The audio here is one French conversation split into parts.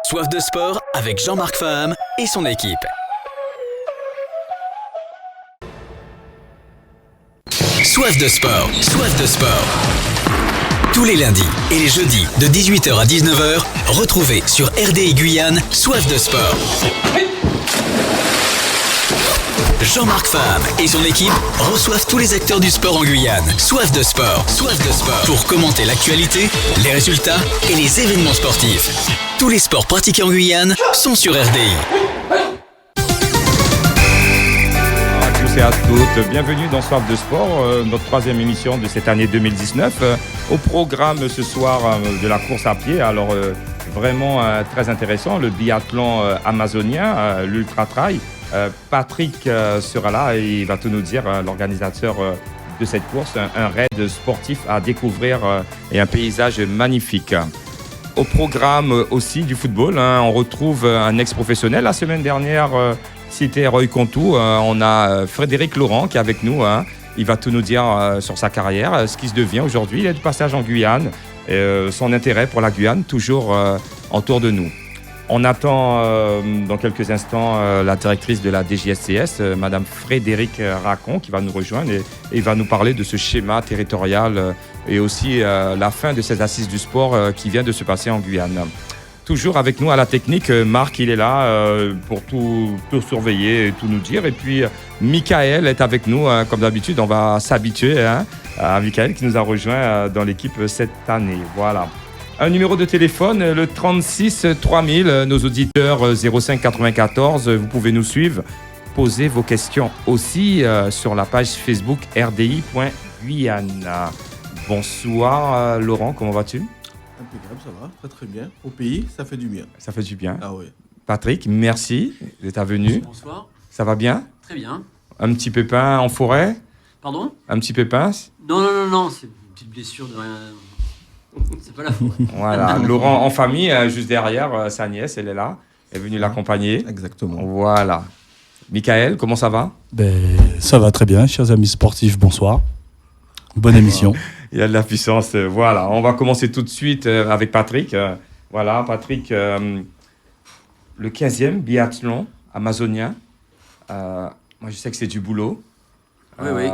Soif de sport avec Jean-Marc Faham et son équipe. Soif de sport, soif de sport. Tous les lundis et les jeudis de 18h à 19h, retrouvez sur RDI Guyane Soif de sport. Jean-Marc Faham et son équipe reçoivent tous les acteurs du sport en Guyane. Soif de sport, pour commenter l'actualité, les résultats et les événements sportifs. Tous les sports pratiqués en Guyane sont sur RDI. À tous et à toutes, bienvenue dans Soif de sport, notre troisième émission de cette année 2019. Au programme ce soir de la course à pied, alors vraiment très intéressant, le biathlon amazonien, l'ultra trail. Patrick sera là et il va tout nous dire, l'organisateur de cette course, un raid sportif à découvrir et un paysage magnifique. Au programme aussi du football, on retrouve un ex-professionnel. La semaine dernière, c'était Roy Contou. On a Frédéric Laurent qui est avec nous. Il va tout nous dire sur sa carrière, ce qui se devient aujourd'hui. Il est de passage en Guyane, son intérêt pour la Guyane, toujours autour de nous. On attend dans quelques instants la directrice de la DGSCS, Madame Frédéric Racon, qui va nous rejoindre et il va nous parler de ce schéma territorial et aussi la fin de ces assises du sport qui vient de se passer en Guyane. Toujours avec nous à la technique, Marc, il est là pour tout surveiller et tout nous dire. Et puis, Michael est avec nous, comme d'habitude, on va s'habituer à Michael qui nous a rejoint dans l'équipe cette année. Voilà. Un numéro de téléphone, le 36 3000, nos auditeurs 05 94, vous pouvez nous suivre. Posez vos questions aussi sur la page Facebook rdi.guyane. Bonsoir Laurent, comment vas-tu? Impeccable, ça va, très très bien. Au pays, ça fait du bien. Ça fait du bien. Ah oui. Patrick, merci d'être venu. Bonsoir. Ça va bien? Très bien. Un petit pépin en forêt? Pardon? Un petit pépin? Non, c'est une petite blessure de rien. C'est pas la forêt. Voilà, Laurent en famille, juste derrière, sa nièce, elle est là. Elle est venue l'accompagner. Exactement. Voilà. Michael, comment ça va? Ça va très bien, chers amis sportifs, bonsoir. Bonne émission. Il y a de la puissance. Voilà, on va commencer tout de suite avec Patrick. Voilà, Patrick, le 15e biathlon amazonien. Moi, je sais que c'est du boulot. Oui.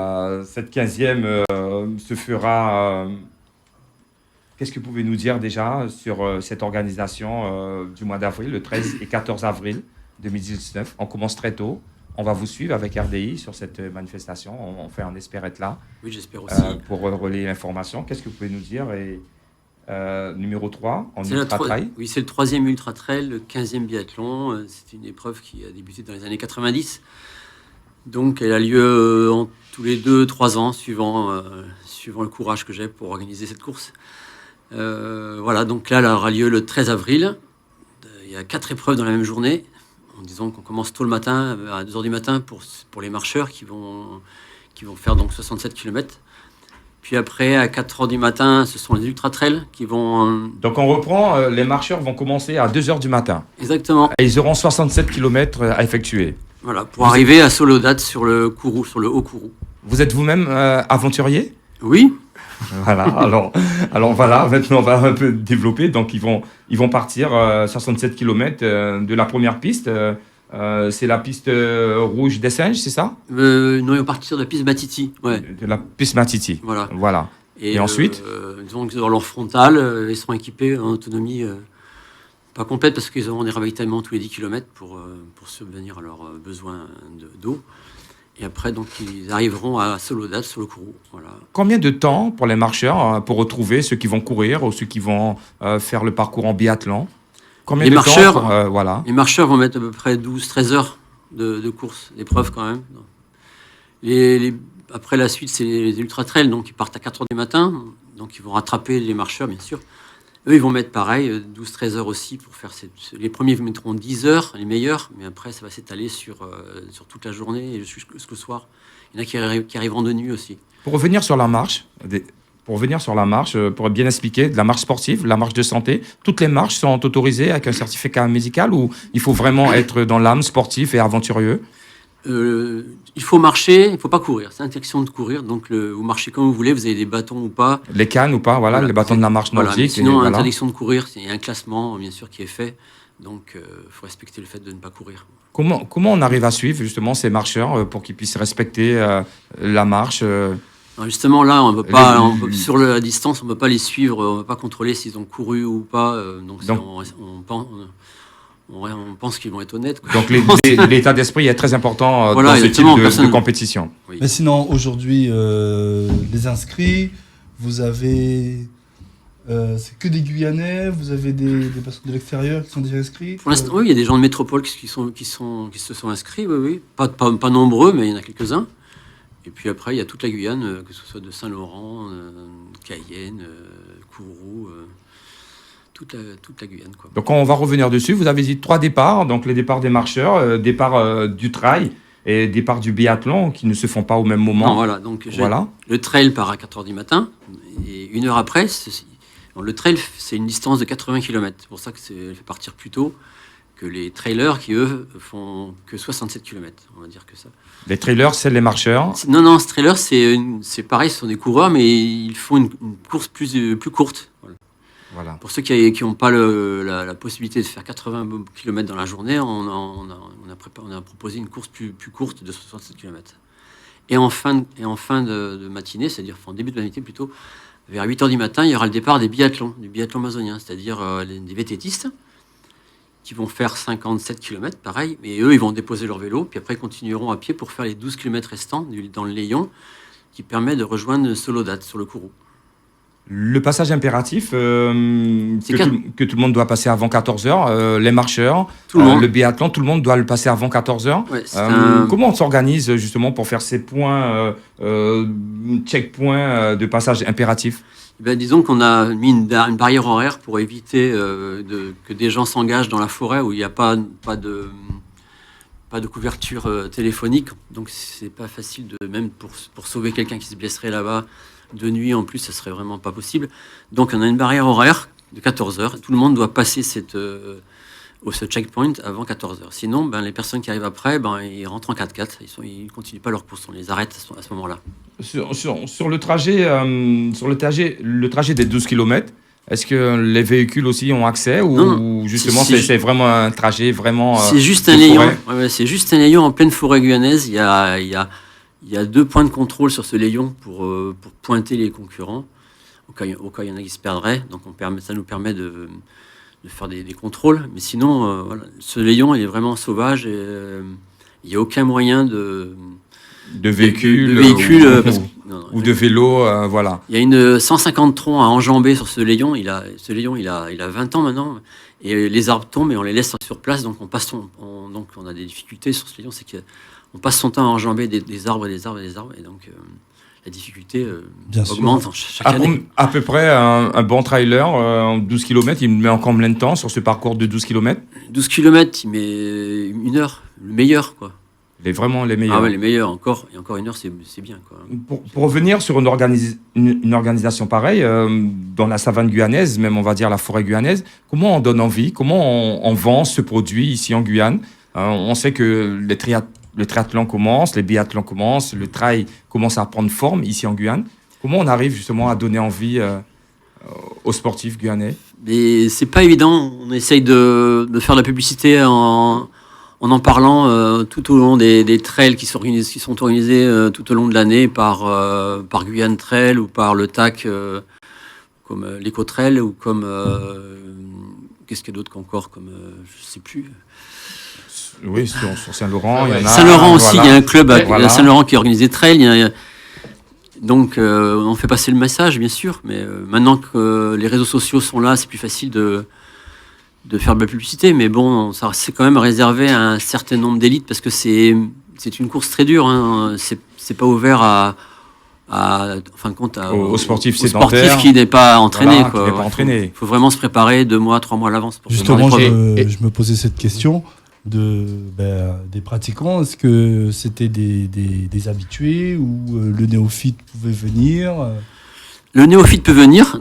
Cette 15e se fera... Qu'est-ce que vous pouvez nous dire déjà sur cette organisation du mois d'avril, le 13 et 14 avril 2019? On commence très tôt. On va vous suivre avec RDI sur cette manifestation. On espère être là. Oui, j'espère aussi. Pour relayer l'information. Qu'est-ce que vous pouvez nous dire? Et numéro 3, en ultra-trail. Oui, c'est le 3e ultra-trail, le 15e biathlon. C'est une épreuve qui a débuté dans les années 90. Donc, elle a lieu tous les 2-3 ans, suivant le courage que j'ai pour organiser cette course. Voilà, donc là, elle aura lieu le 13 avril. Il y a 4 épreuves dans la même journée. En disant qu'on commence tôt le matin, à 2h du matin, pour les marcheurs qui vont faire donc 67 km. Puis après, à 4h du matin, ce sont les ultra-trails qui vont... Donc on reprend, les marcheurs vont commencer à 2h du matin. Exactement. Et ils auront 67 km à effectuer. Voilà, pour arriver à Soledad sur le Kourou, sur le haut Kourou. Vous êtes vous-même aventurier? Oui. Voilà, alors voilà, maintenant on va un peu développer. Donc ils vont partir 67 km de la première piste. C'est la piste rouge des singes, c'est ça? Non, ils vont partir de la piste Matiti. Ouais. De la piste Matiti. Voilà. Et ensuite donc dans leur frontale, ils seront équipés en autonomie pas complète parce qu'ils auront des ravitaillements tous les 10 km pour subvenir à leurs besoins d'eau. Et après, donc, ils arriveront à Soledad, sur le Kourou. Voilà. Combien de temps pour les marcheurs pour retrouver ceux qui vont courir ou ceux qui vont faire le parcours en biathlon? Combien de temps voilà. Les marcheurs vont mettre à peu près 12-13 heures de course, d'épreuve quand même. Après, la suite, c'est les ultra-trails, donc ils partent à 4 heures du matin. Donc, ils vont rattraper les marcheurs, bien sûr. Eux, ils vont mettre pareil, 12-13 heures aussi pour faire les premiers mettront 10 heures, les meilleurs, mais après, ça va s'étaler sur toute la journée et jusqu'au soir. Il y en a qui arriveront de nuit aussi. Pour revenir sur la marche, pour bien expliquer, de la marche sportive, la marche de santé, toutes les marches sont autorisées avec un certificat médical ou il faut vraiment être dans l'âme sportif et aventurieux? Il faut marcher, il ne faut pas courir. C'est interdiction de courir, donc vous marchez comme vous voulez, vous avez des bâtons ou pas. Les cannes ou pas, voilà. Les bâtons de la marche nordique. Sinon, interdiction de courir, c'est un classement, bien sûr, qui est fait Donc, il faut respecter le fait de ne pas courir. Comment on arrive à suivre justement ces marcheurs pour qu'ils puissent respecter la marche Alors justement, là, sur la distance, on ne peut pas les suivre, on ne peut pas contrôler s'ils ont couru ou pas. Donc on pense qu'ils vont être honnêtes, quoi. Donc l'état d'esprit est très important Voilà, dans ce type de compétition. Oui. Mais sinon, aujourd'hui, les inscrits, vous avez... c'est que des Guyanais, vous avez des personnes de l'extérieur qui sont déjà inscrits? Pour l'instant, oui, il y a des gens de métropole qui se sont inscrits, oui. Pas nombreux, mais il y en a quelques-uns. Et puis après, il y a toute la Guyane, que ce soit de Saint-Laurent, Cayenne, Kourou, toute la Guyane, quoi. Donc on va revenir dessus. Vous avez dit 3 départs, donc les départs des marcheurs, départ du trail et départ du biathlon qui ne se font pas au même moment. Non, voilà, donc le trail part à 4h du matin et 1 heure après, le trail, c'est une distance de 80 km. C'est pour ça que fait partir plus tôt que les trailers qui, eux, font que 67 km. On va dire que ça. Les trailers, c'est les marcheurs. Non, ce trailer, c'est pareil, ce sont des coureurs, mais ils font une course plus courte. Voilà. Pour ceux qui n'ont pas la possibilité de faire 80 km dans la journée, on a proposé une course plus courte de 67 km. Et en fin de matinée, c'est-à-dire en début de matinée plutôt, vers 8h du matin, il y aura le départ du biathlon amazonien, c'est-à-dire des VTTistes qui vont faire 57 km, pareil, mais eux, ils vont déposer leur vélo, puis après, ils continueront à pied pour faire les 12 km restants dans le Layon, qui permet de rejoindre Solodat sur le Kourou. Le passage impératif que tout le monde doit passer avant 14h, les marcheurs, le biathlon, tout le monde doit le passer avant 14h. Ouais, comment on s'organise justement pour faire ces points, checkpoints de passage impératif? Disons qu'on a mis une barrière horaire pour éviter que des gens s'engagent dans la forêt où il n'y a pas de couverture téléphonique. Donc c'est pas facile, même pour sauver quelqu'un qui se blesserait là-bas de nuit en plus, ça serait vraiment pas possible. Donc on a une barrière horaire de 14h. Tout le monde doit passer ce checkpoint avant 14h. Sinon, les personnes qui arrivent après, ils rentrent en 4x4. Ils continuent pas leur course. On les arrête à ce moment-là. Sur le trajet, le trajet des 12 km, est-ce que les véhicules aussi ont accès ou justement c'est vraiment un trajet vraiment c'est juste un Layon. C'est juste un Layon en pleine forêt guyanaise. Il y a 2 points de contrôle sur ce Layon pour pointer les concurrents au cas il y en a qui se perdraient. Donc ça nous permet de faire des contrôles. Mais sinon, voilà, ce Layon il est vraiment sauvage et il n'y a aucun moyen de véhicules ou de vélos, voilà. Il y a une 150 troncs à enjamber sur ce Layon. Il a 20 ans maintenant. Et les arbres tombent et on les laisse sur place. Donc on a des difficultés sur ce Layon. C'est qu'on passe son temps à enjamber des arbres et des arbres et des arbres. Et donc la difficulté augmente chaque année. À peu près un bon trailer en 12 km, il met encore combien de temps sur ce parcours de 12 km? 12 km, il met 1 heure. Le meilleur, quoi. Vraiment les meilleurs. Ah ouais, les meilleurs encore. Et encore 1 heure, c'est bien, quoi. Pour revenir sur une organisation pareille, dans la savane guyanaise, même on va dire la forêt guyanaise, comment on donne envie, comment on vend ce produit ici en Guyane? On sait que le triathlon commence, les biathlons commencent, le trail commence à prendre forme ici en Guyane. Comment on arrive justement à donner envie aux sportifs guyanais? Mais c'est pas évident. On essaye de faire de la publicité en parlant tout au long des trails qui sont organisés tout au long de l'année par Guyane Trail ou par le TAC comme l'Eco-Trail ou comme qu'est-ce qu'il y a d'autre encore comme je sais plus. Oui, sur Saint-Laurent, il y en a. Saint-Laurent aussi, voilà. il y a un club Voilà. à Saint-Laurent qui organise des trails. Donc on fait passer le message bien sûr, mais maintenant que les réseaux sociaux sont là, c'est plus facile de faire de la publicité, mais bon, ça c'est quand même réservé à un certain nombre d'élites parce que c'est une course très dure. Hein. C'est pas ouvert en fin de compte aux sportifs sédentaires, sportif qui n'est pas entraîné. Voilà, qui n'est pas entraîné. Il faut vraiment se préparer 2 mois, 3 mois à l'avance. Justement, je me posais cette question des pratiquants. Est-ce que c'était des habitués ou le néophyte pouvait venir? Le néophyte peut venir,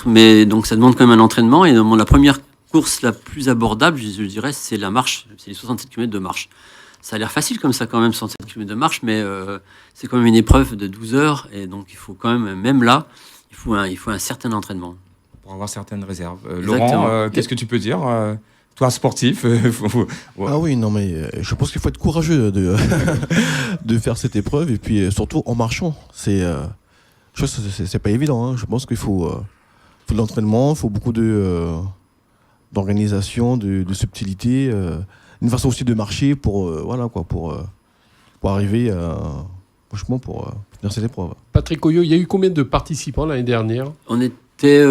mais donc ça demande quand même un entraînement. Et la première course la plus abordable, je dirais, c'est la marche. C'est les 67 km de marche. Ça a l'air facile comme ça quand même, 67 km de marche, mais c'est quand même une épreuve de 12 heures. Et donc il faut quand même là, il faut un certain entraînement. pour avoir certaines réserves. Exactement. Laurent, qu'est-ce que tu peux dire toi, sportif, Ah oui, non, mais je pense qu'il faut être courageux de faire cette épreuve et puis surtout en marchant. Je pense que c'est pas évident. Hein. Je pense qu'il faut de l'entraînement, il faut beaucoup d'organisation, de subtilité, une façon aussi de marcher pour arriver, franchement, pour finir cette épreuve. Patrick Oyo, il y a eu combien de participants l'année dernière? On était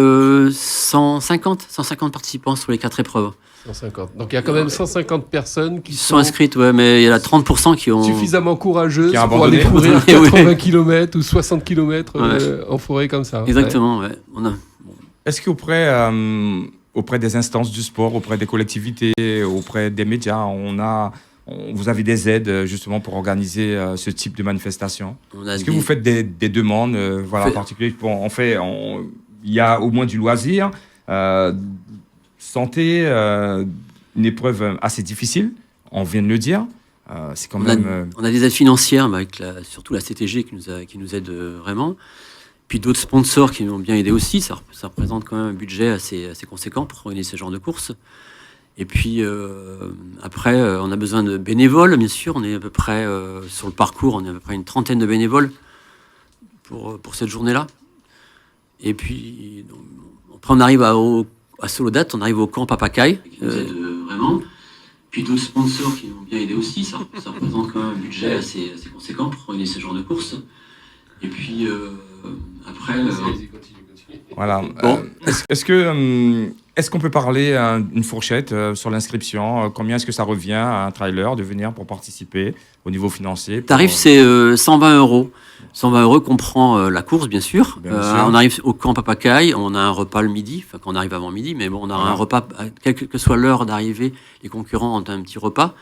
150 participants sur les 4 épreuves. 150. Donc il y a quand même 150 personnes qui Ils sont inscrites, ouais, mais il y en a 30% qui ont... suffisamment courageuses Qui ont pour aller abandonné. courir Oui. 80 km ou 60 km en forêt comme ça. Exactement, ouais. est-ce qu'auprès auprès des instances du sport, auprès des collectivités, auprès des médias, vous avez des aides justement pour organiser ce type de manifestation? Est-ce que vous faites des demandes en particulier? Il y a au moins du loisir, santé, une épreuve assez difficile, on vient de le dire. C'est quand même... On a des aides financières, avec surtout la CTG qui nous aide vraiment. Puis d'autres sponsors qui nous ont bien aidés aussi. Ça représente quand même un budget assez conséquent pour organiser ce genre de course. Et puis après, on a besoin de bénévoles, bien sûr. On est à peu près, sur le parcours, on est à peu près une trentaine de bénévoles pour cette journée-là. Et puis, après, on arrive à Solodat, on arrive au camp Papacaille, qui nous aide vraiment. Puis d'autres sponsors qui nous ont bien aidés aussi. Ça représente quand même un budget assez conséquent pour organiser ce genre de course. Et puis après... Voilà. Bon. Est-ce qu'on peut parler une fourchette sur l'inscription? Combien est-ce que ça revient à un trailer de venir pour participer au niveau financier? Le tarif, c'est 120 €. 120 € comprend la course, bien sûr. On arrive au camp Papacaille, on a un repas le midi, enfin quand on arrive avant midi, mais bon, on aura un repas, quelle que soit l'heure d'arrivée, les concurrents ont un petit repas.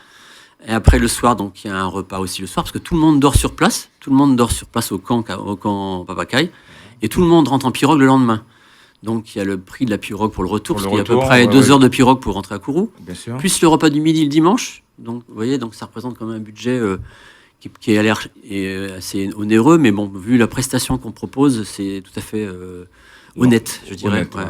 Et après le soir, donc il y a un repas aussi le soir, parce que tout le monde dort sur place. Tout le monde dort sur place au camp Papacaille. Et tout le monde rentre en pirogue le lendemain. Donc il y a le prix de la pirogue pour le retour, parce qu'il y a à peu près 2 heures de pirogue pour rentrer à Kourou. Bien sûr. Plus le repas du midi le dimanche. Donc vous voyez, donc ça représente quand même un budget qui a l'air assez onéreux, mais bon, vu la prestation qu'on propose, c'est tout à fait honnête, je dirais. Honnête,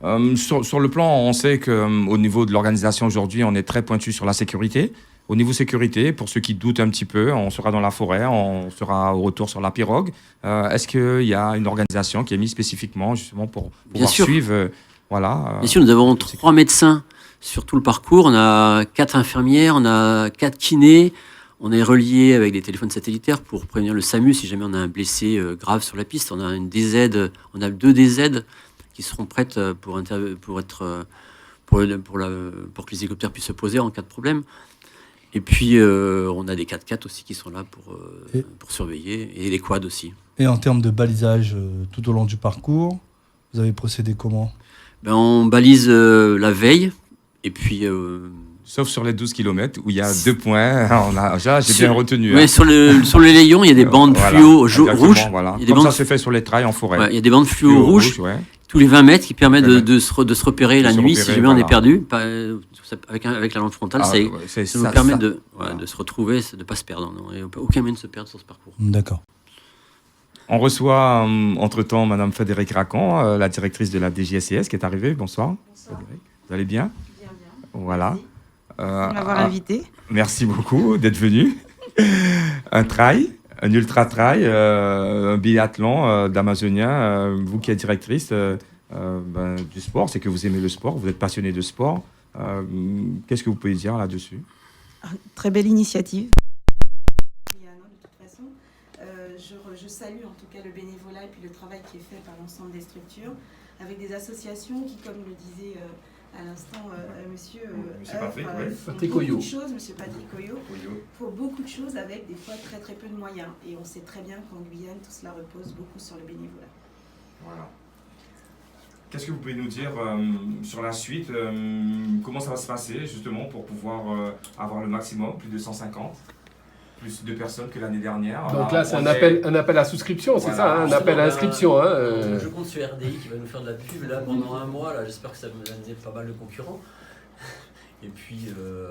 ouais. Sur le plan, on sait qu'au niveau de l'organisation aujourd'hui, on est très pointu sur la sécurité. Au niveau sécurité, pour ceux qui doutent un petit peu, on sera dans la forêt, on sera au retour sur la pirogue. Est-ce qu'il y a une organisation qui est mise spécifiquement justement pour pouvoir suivre Bien sûr, nous avons 3 médecins sur tout le parcours. On a 4 infirmières, on a 4 kinés. On est relié avec des téléphones satellitaires pour prévenir le SAMU si jamais on a un blessé grave sur la piste. On a une DZ, on a 2 DZ qui seront prêtes pour que les hélicoptères puissent se poser en cas de problème. Et puis, on a des 4x4 aussi qui sont là pour surveiller, et les quads aussi. Et en termes de balisage tout au long du parcours, vous avez procédé comment? On balise la veille, et puis... Sauf sur les 12 km où il y a 2 points, j'ai bien retenu. Oui, sur le Layon, il y a des bandes fluo rouges. Voilà. Il y a Comme ça se fait sur les trails en forêt. Ouais, il y a des bandes fluo rouges tous les 20 mètres qui permettent de se repérer la nuit si jamais on est perdu. Avec la lampe frontale, ça nous permet de se retrouver, de ne pas se perdre. Il n'y a aucun moyen de se perdre sur ce parcours. D'accord. On reçoit entre-temps Madame Frédéric Racan, la directrice de la DGSCS qui est arrivée. Bonsoir. Bonsoir. Vous allez bien? Bien. Voilà. Merci de m'avoir invité. Merci beaucoup d'être venu. Un trail, un ultra-trail, un biathlon d'Amazonien. Vous qui êtes directrice du sport, c'est que vous aimez le sport, vous êtes passionné de sport. Qu'est-ce que vous pouvez dire là-dessus? Très belle initiative. De toute façon, je salue en tout cas le bénévolat et puis le travail qui est fait par l'ensemble des structures, avec des associations qui, comme le disait à l'instant monsieur Patrick Oyo. Monsieur Patrick Oyo, pour beaucoup de choses avec des fois très très peu de moyens. Et on sait très bien qu'en Guyane, tout cela repose beaucoup sur le bénévolat. Voilà. Qu'est-ce que vous pouvez nous dire sur la suite? Comment ça va se passer justement pour pouvoir avoir le maximum, plus de 150, plus de personnes que l'année dernière? Donc là, c'est un appel à souscription, c'est ça, un appel à inscription. Je compte sur RDI qui va nous faire de la pub là, pendant un mois. Là, j'espère que ça va nous amener pas mal de concurrents. Et puis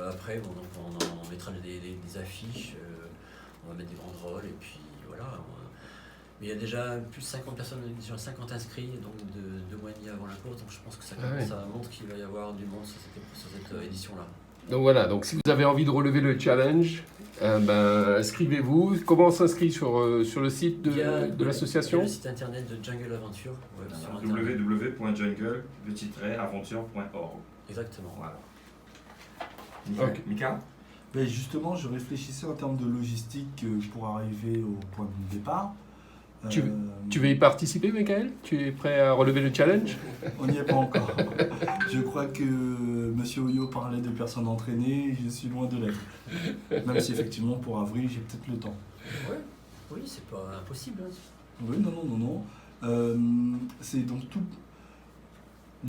après, on mettra des affiches, on va mettre des banderoles et puis voilà. Mais il y a déjà plus de 50 personnes, déjà 50 inscrits, donc de 2 mois et demi avant la course. Donc je pense que ça montre qu'il va y avoir du monde sur cette édition-là. Donc voilà, donc si vous avez envie de relever le challenge, inscrivez-vous. Comment on s'inscrit sur le site de l'association? Le site internet de Jungle Aventure. www.jungle-aventure.org. Exactement. Voilà. Ok. Mika? Ben justement, je réfléchissais en termes de logistique pour arriver au point de départ. Tu veux y participer, Michael? Tu es prêt à relever le challenge? On n'y est pas encore. Je crois que Monsieur Oyo parlait de personnes entraînées, je suis loin de l'être. Même si effectivement pour avril, j'ai peut-être le temps. Ouais. Oui, c'est pas impossible. Hein. Oui, non. C'est donc tout.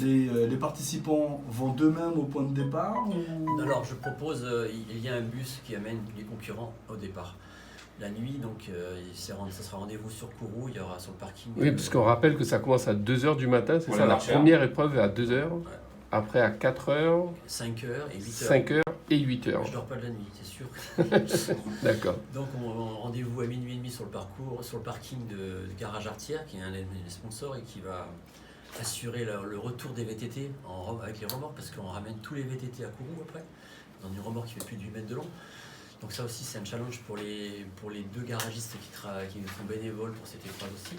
Les participants vont d'eux-mêmes au point de départ ou... Alors, je propose, il y a un bus qui amène les concurrents au départ. La nuit, donc, ça sera rendez-vous sur Kourou, il y aura sur le parking. Oui, parce qu'on rappelle que ça commence à 2h du matin, c'est Pour ça? les La marcheurs. première épreuve est à 2h, Ouais. après à 4h, 5h et 8h. 5h et 8h. Je dors pas de la nuit, c'est sûr. D'accord. Donc, on rendez-vous à minuit et demi sur le parking de Garage Artière, qui est un des sponsors et qui va assurer le retour des VTT avec les remorques, parce qu'on ramène tous les VTT à Kourou après, dans une remorque qui fait plus de 8 mètres de long. Donc ça aussi, c'est un challenge pour les 2 garagistes qui sont bénévoles pour cette épreuve aussi.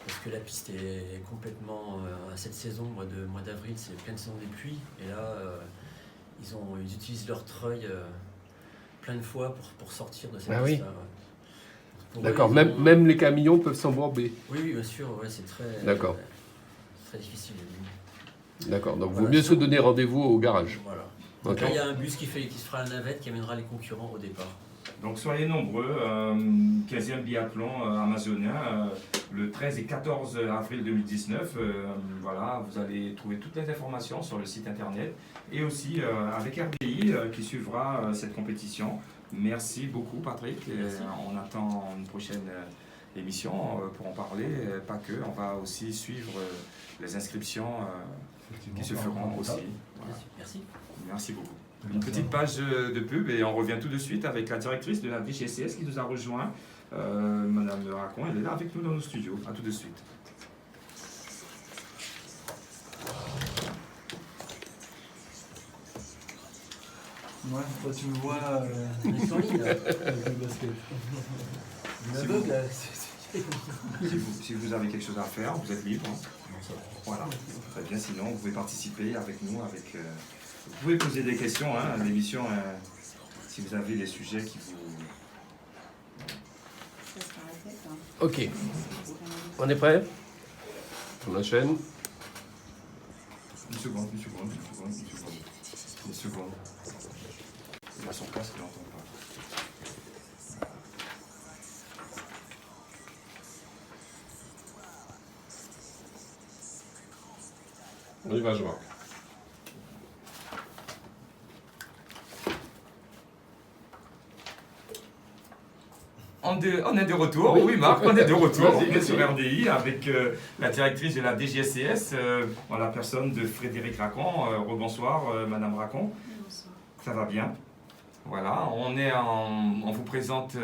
Parce que la piste est complètement, à cette saison, mois d'avril, c'est pleine saison des pluies. Et là, ils utilisent leur treuil plein de fois pour sortir de cette piste-là. Ouais. D'accord, même les camions peuvent s'embourber. Oui, bien sûr, ouais, c'est D'accord. Très difficile. D'accord, donc Voilà, vaut mieux se donner rendez-vous au garage. Voilà. Donc Ok. là, il y a un bus qui se fera la navette qui amènera les concurrents au départ. Donc soyez nombreux, 15e biathlon amazonien, le 13 et 14 avril 2019. Voilà, vous allez trouver toutes les informations sur le site internet et aussi avec RDI qui suivra cette compétition. Merci beaucoup Patrick. Merci. On attend une prochaine émission pour en parler. Pas que, on va aussi suivre les inscriptions qui se feront aussi. Voilà. Merci. Merci beaucoup. Une petite page de pub et on revient tout de suite avec la directrice de la DGCS qui nous a rejoint, Madame Racon. Elle est là avec nous dans nos studios. À tout de suite. Ouais, toi tu me vois là, On est sur ligne, là. avec le basket. Une aveugle, là, Si vous avez quelque chose à faire, vous êtes libre. Voilà. Très bien. Sinon, vous pouvez participer avec nous. Vous pouvez poser des questions. L'émission, si vous avez des sujets qui vous... Ça sera la tête, hein. Ok, on est prêt? On enchaîne. Une seconde. Il a son casque, il n'entend pas. On y va, Jean-Marc. On est de retour, oui Marc, on est de retour. Vas-y, On est sur vas-y. RDI avec la directrice de la DGSCS, en la personne de Frédéric Racon. Rebonsoir Madame Racon, Bonsoir. ça va bien? Voilà, on vous présente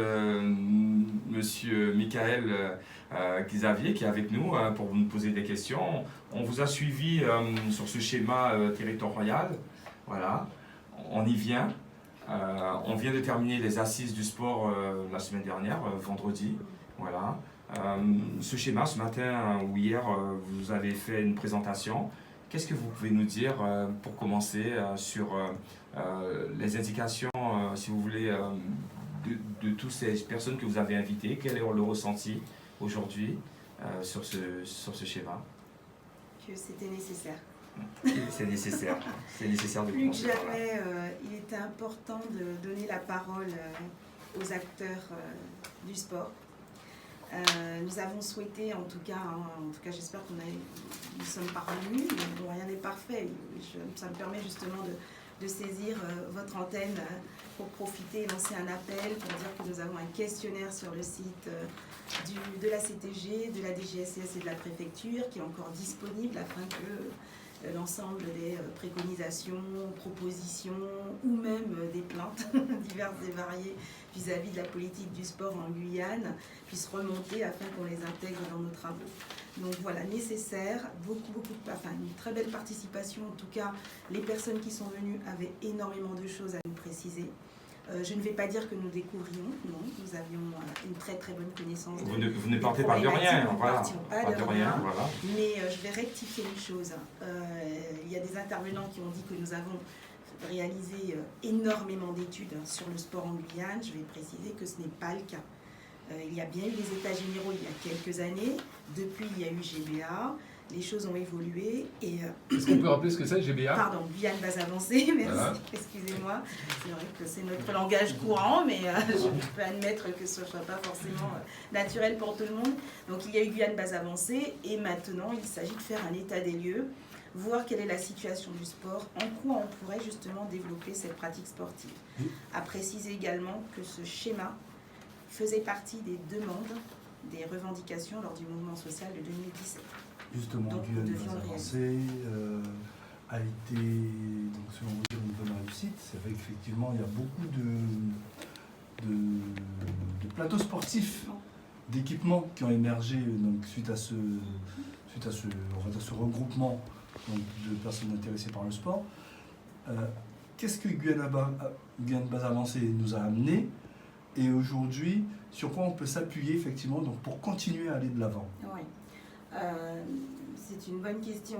Monsieur Michael Xavier qui est avec nous pour nous poser des questions. On vous a suivi sur ce schéma territorial, voilà, on y vient. On vient de terminer les assises du sport la semaine dernière, vendredi. Voilà. Ce schéma, ce matin ou hier, vous avez fait une présentation. Qu'est-ce que vous pouvez nous dire pour commencer sur les indications, si vous voulez, de toutes ces personnes que vous avez invitées? Quel est le ressenti aujourd'hui sur ce schéma? Que c'était nécessaire. C'est nécessaire. C'est nécessaire de Plus que commencer par là. jamais, il était important de donner la parole aux acteurs du sport. Nous avons souhaité, en tout cas j'espère nous sommes parvenus, mais bon, rien n'est parfait. Ça me permet justement de saisir votre antenne pour profiter et lancer un appel pour dire que nous avons un questionnaire sur le site de la CTG, de la DGSCS et de la préfecture qui est encore disponible afin que l'ensemble des préconisations, propositions ou même des plaintes diverses et variées vis-à-vis de la politique du sport en Guyane puissent remonter afin qu'on les intègre dans nos travaux. Donc voilà, nécessaire, une très belle participation. En tout cas, les personnes qui sont venues avaient énormément de choses à nous préciser. Je ne vais pas dire que nous découvrions, non, nous avions une très très bonne connaissance. Vous ne partez pas de rien, voilà. Pas de rien, voilà. Mais je vais rectifier une chose. Il y a des intervenants qui ont dit que nous avons réalisé énormément d'études sur le sport en Guyane. Je vais préciser que ce n'est pas le cas. Il y a bien eu les états généraux il y a quelques années. Depuis, il y a eu GBA. Les choses ont évolué et... Est-ce qu'on peut rappeler ce que c'est, GBA? Pardon, Guyane base avancée, merci, voilà. Excusez-moi. C'est vrai que c'est notre langage courant, mais je peux admettre que ce ne soit pas forcément naturel pour tout le monde. Donc il y a eu Guyane base avancée et maintenant il s'agit de faire un état des lieux, voir quelle est la situation du sport, en quoi on pourrait justement développer cette pratique sportive. À préciser également que ce schéma faisait partie des demandes, des revendications lors du mouvement social de 2017. Justement, Guyane base avancée a été, donc, selon vous, une bonne réussite. C'est vrai qu'effectivement, il y a beaucoup de plateaux sportifs, d'équipements qui ont émergé donc, suite à ce regroupement donc, de personnes intéressées par le sport. Qu'est-ce que Guyane base avancée nous a amené et aujourd'hui, sur quoi on peut s'appuyer effectivement donc, pour continuer à aller de l'avant? Oui. C'est une bonne question.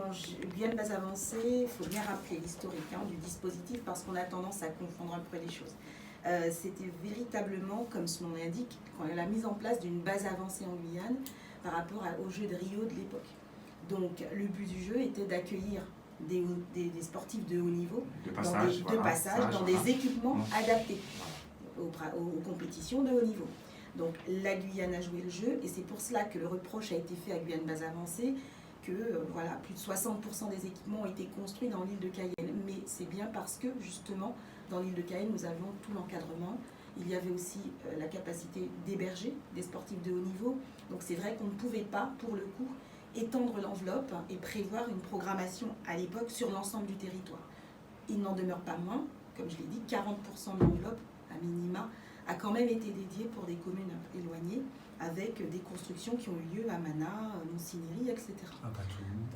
Guyane base avancée, il faut bien rappeler l'historique du dispositif parce qu'on a tendance à confondre un peu les choses. C'était véritablement, comme son nom l'indique, la mise en place d'une base avancée en Guyane par rapport aux Jeux de Rio de l'époque. Donc le but du jeu était d'accueillir des sportifs de haut niveau, dans des équipements adaptés aux compétitions de haut niveau. Donc la Guyane a joué le jeu et c'est pour cela que le reproche a été fait à Guyane base avancée que plus de 60% des équipements ont été construits dans l'île de Cayenne. Mais c'est bien parce que justement dans l'île de Cayenne nous avions tout l'encadrement. Il y avait aussi la capacité d'héberger des sportifs de haut niveau. Donc c'est vrai qu'on ne pouvait pas pour le coup étendre l'enveloppe et prévoir une programmation à l'époque sur l'ensemble du territoire. Il n'en demeure pas moins, comme je l'ai dit, 40% de l'enveloppe à minima a quand même été dédié pour des communes éloignées, avec des constructions qui ont eu lieu à Mana, Monsigny, etc.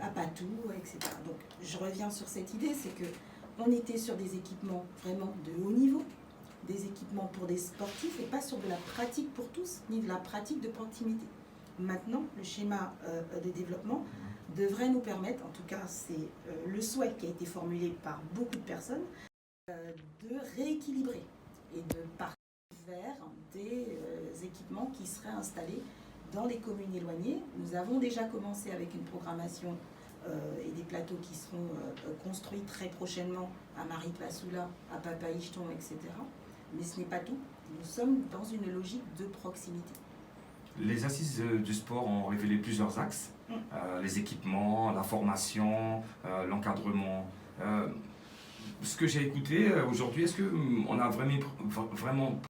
À Patou, etc. Donc je reviens sur cette idée, c'est qu'on était sur des équipements vraiment de haut niveau, des équipements pour des sportifs et pas sur de la pratique pour tous, ni de la pratique de proximité. Maintenant, le schéma de développement devrait nous permettre, en tout cas c'est le souhait qui a été formulé par beaucoup de personnes, de rééquilibrer et de partir vers des équipements qui seraient installés dans les communes éloignées. Nous avons déjà commencé avec une programmation et des plateaux qui seront construits très prochainement à Maripasoula, à Papaïcheton, etc. Mais ce n'est pas tout. Nous sommes dans une logique de proximité. Les assises du sport ont révélé plusieurs axes. Les équipements, la formation, l'encadrement. Ce que j'ai écouté aujourd'hui, est-ce qu'on a vraiment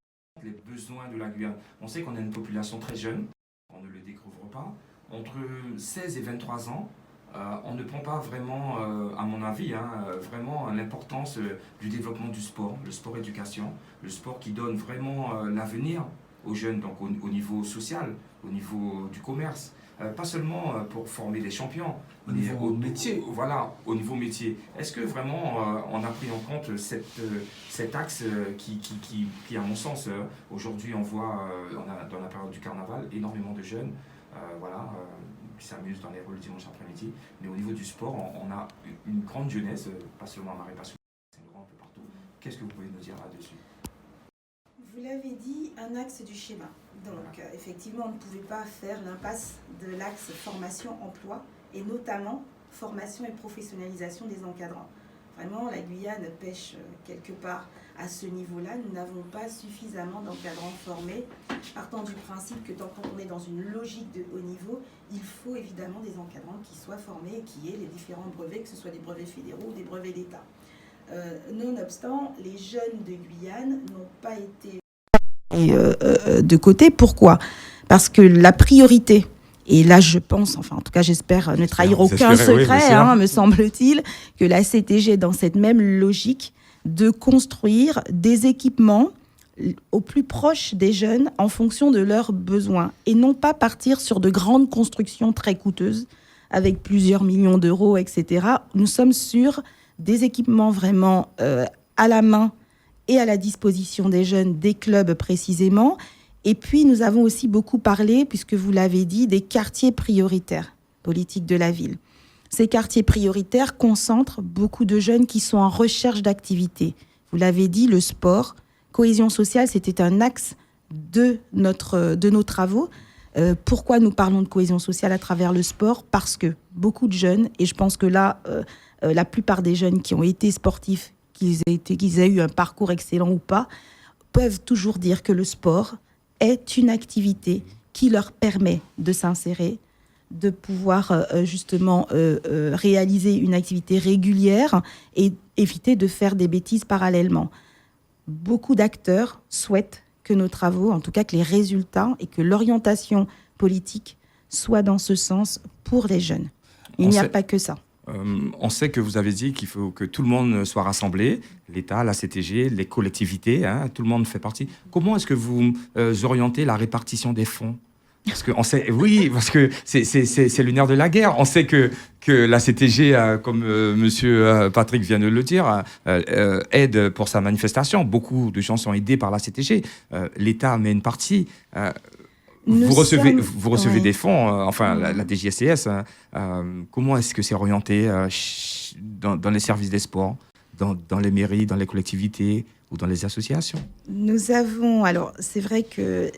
les besoins de la Guyane? On sait qu'on a une population très jeune, on ne le découvre pas. Entre 16 et 23 ans, on ne prend pas vraiment, à mon avis, vraiment l'importance du développement du sport, le sport éducation, le sport qui donne vraiment l'avenir aux jeunes, donc au niveau social, au niveau du commerce. Pas seulement pour former des champions, au niveau métier. Voilà, au niveau métier. Est-ce que vraiment on a pris en compte cet axe qui, à mon sens, aujourd'hui on voit dans la période du carnaval énormément de jeunes qui s'amusent dans les rôles le dimanche après-midi, mais au niveau du sport, on a une grande jeunesse, pas seulement à Maripasoula, c'est un peu partout. Qu'est-ce que vous pouvez nous dire là-dessus? Vous l'avez dit, un axe du schéma. Donc, effectivement, on ne pouvait pas faire l'impasse de l'axe formation-emploi, et notamment formation et professionnalisation des encadrants. Vraiment, la Guyane pêche quelque part à ce niveau-là. Nous n'avons pas suffisamment d'encadrants formés, partant du principe que tant qu'on est dans une logique de haut niveau, il faut évidemment des encadrants qui soient formés et qui aient les différents brevets, que ce soit des brevets fédéraux ou des brevets d'État. Nonobstant, les jeunes de Guyane n'ont pas été de côté. Pourquoi ? Parce que la priorité Et là, je pense, enfin en tout cas j'espère ne trahir Vous aucun espérez, oui, secret, bien sûr. me semble-t-il, que la CTG est dans cette même logique de construire des équipements au plus proche des jeunes en fonction de leurs besoins et non pas partir sur de grandes constructions très coûteuses avec plusieurs millions d'euros, etc. Nous sommes sur des équipements vraiment à la main et à la disposition des jeunes, des clubs précisément. Et puis, nous avons aussi beaucoup parlé, puisque vous l'avez dit, des quartiers prioritaires politiques de la ville. Ces quartiers prioritaires concentrent beaucoup de jeunes qui sont en recherche d'activités. Vous l'avez dit, le sport, cohésion sociale, c'était un axe de nos travaux. Pourquoi nous parlons de cohésion sociale à travers le sport ? Parce que beaucoup de jeunes, et je pense que là, la plupart des jeunes qui ont été sportifs, qu'ils aient eu un parcours excellent ou pas, peuvent toujours dire que le sport est une activité qui leur permet de s'insérer, de pouvoir justement réaliser une activité régulière et éviter de faire des bêtises parallèlement. Beaucoup d'acteurs souhaitent que nos travaux, en tout cas que les résultats et que l'orientation politique soient dans ce sens pour les jeunes. Il n'y a pas que ça. On sait que vous avez dit qu'il faut que tout le monde soit rassemblé, l'État, la CTG, les collectivités, tout le monde fait partie. Comment est-ce que vous orientez la répartition des fonds ? Parce que on sait, oui, parce que c'est le nerf de la guerre. On sait que la CTG, comme Monsieur Patrick vient de le dire, aide pour sa manifestation. Beaucoup de gens sont aidés par la CTG. L'État met une partie. Vous recevez des fonds, la DGSCS. Comment est-ce que c'est orienté dans les services des sports, dans les mairies, dans les collectivités ou dans les associations ? Nous avons, alors c'est vrai que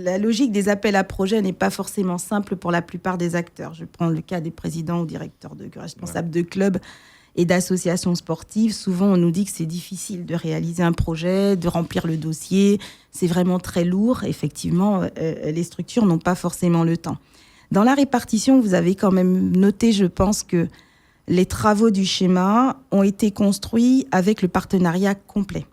la logique des appels à projets n'est pas forcément simple pour la plupart des acteurs. Je prends le cas des présidents ou directeurs responsables de clubs et d'associations sportives. Souvent, on nous dit que c'est difficile de réaliser un projet, de remplir le dossier. C'est vraiment très lourd. Effectivement, les structures n'ont pas forcément le temps. Dans la répartition, vous avez quand même noté, je pense, que les travaux du schéma ont été construits avec le partenariat complet.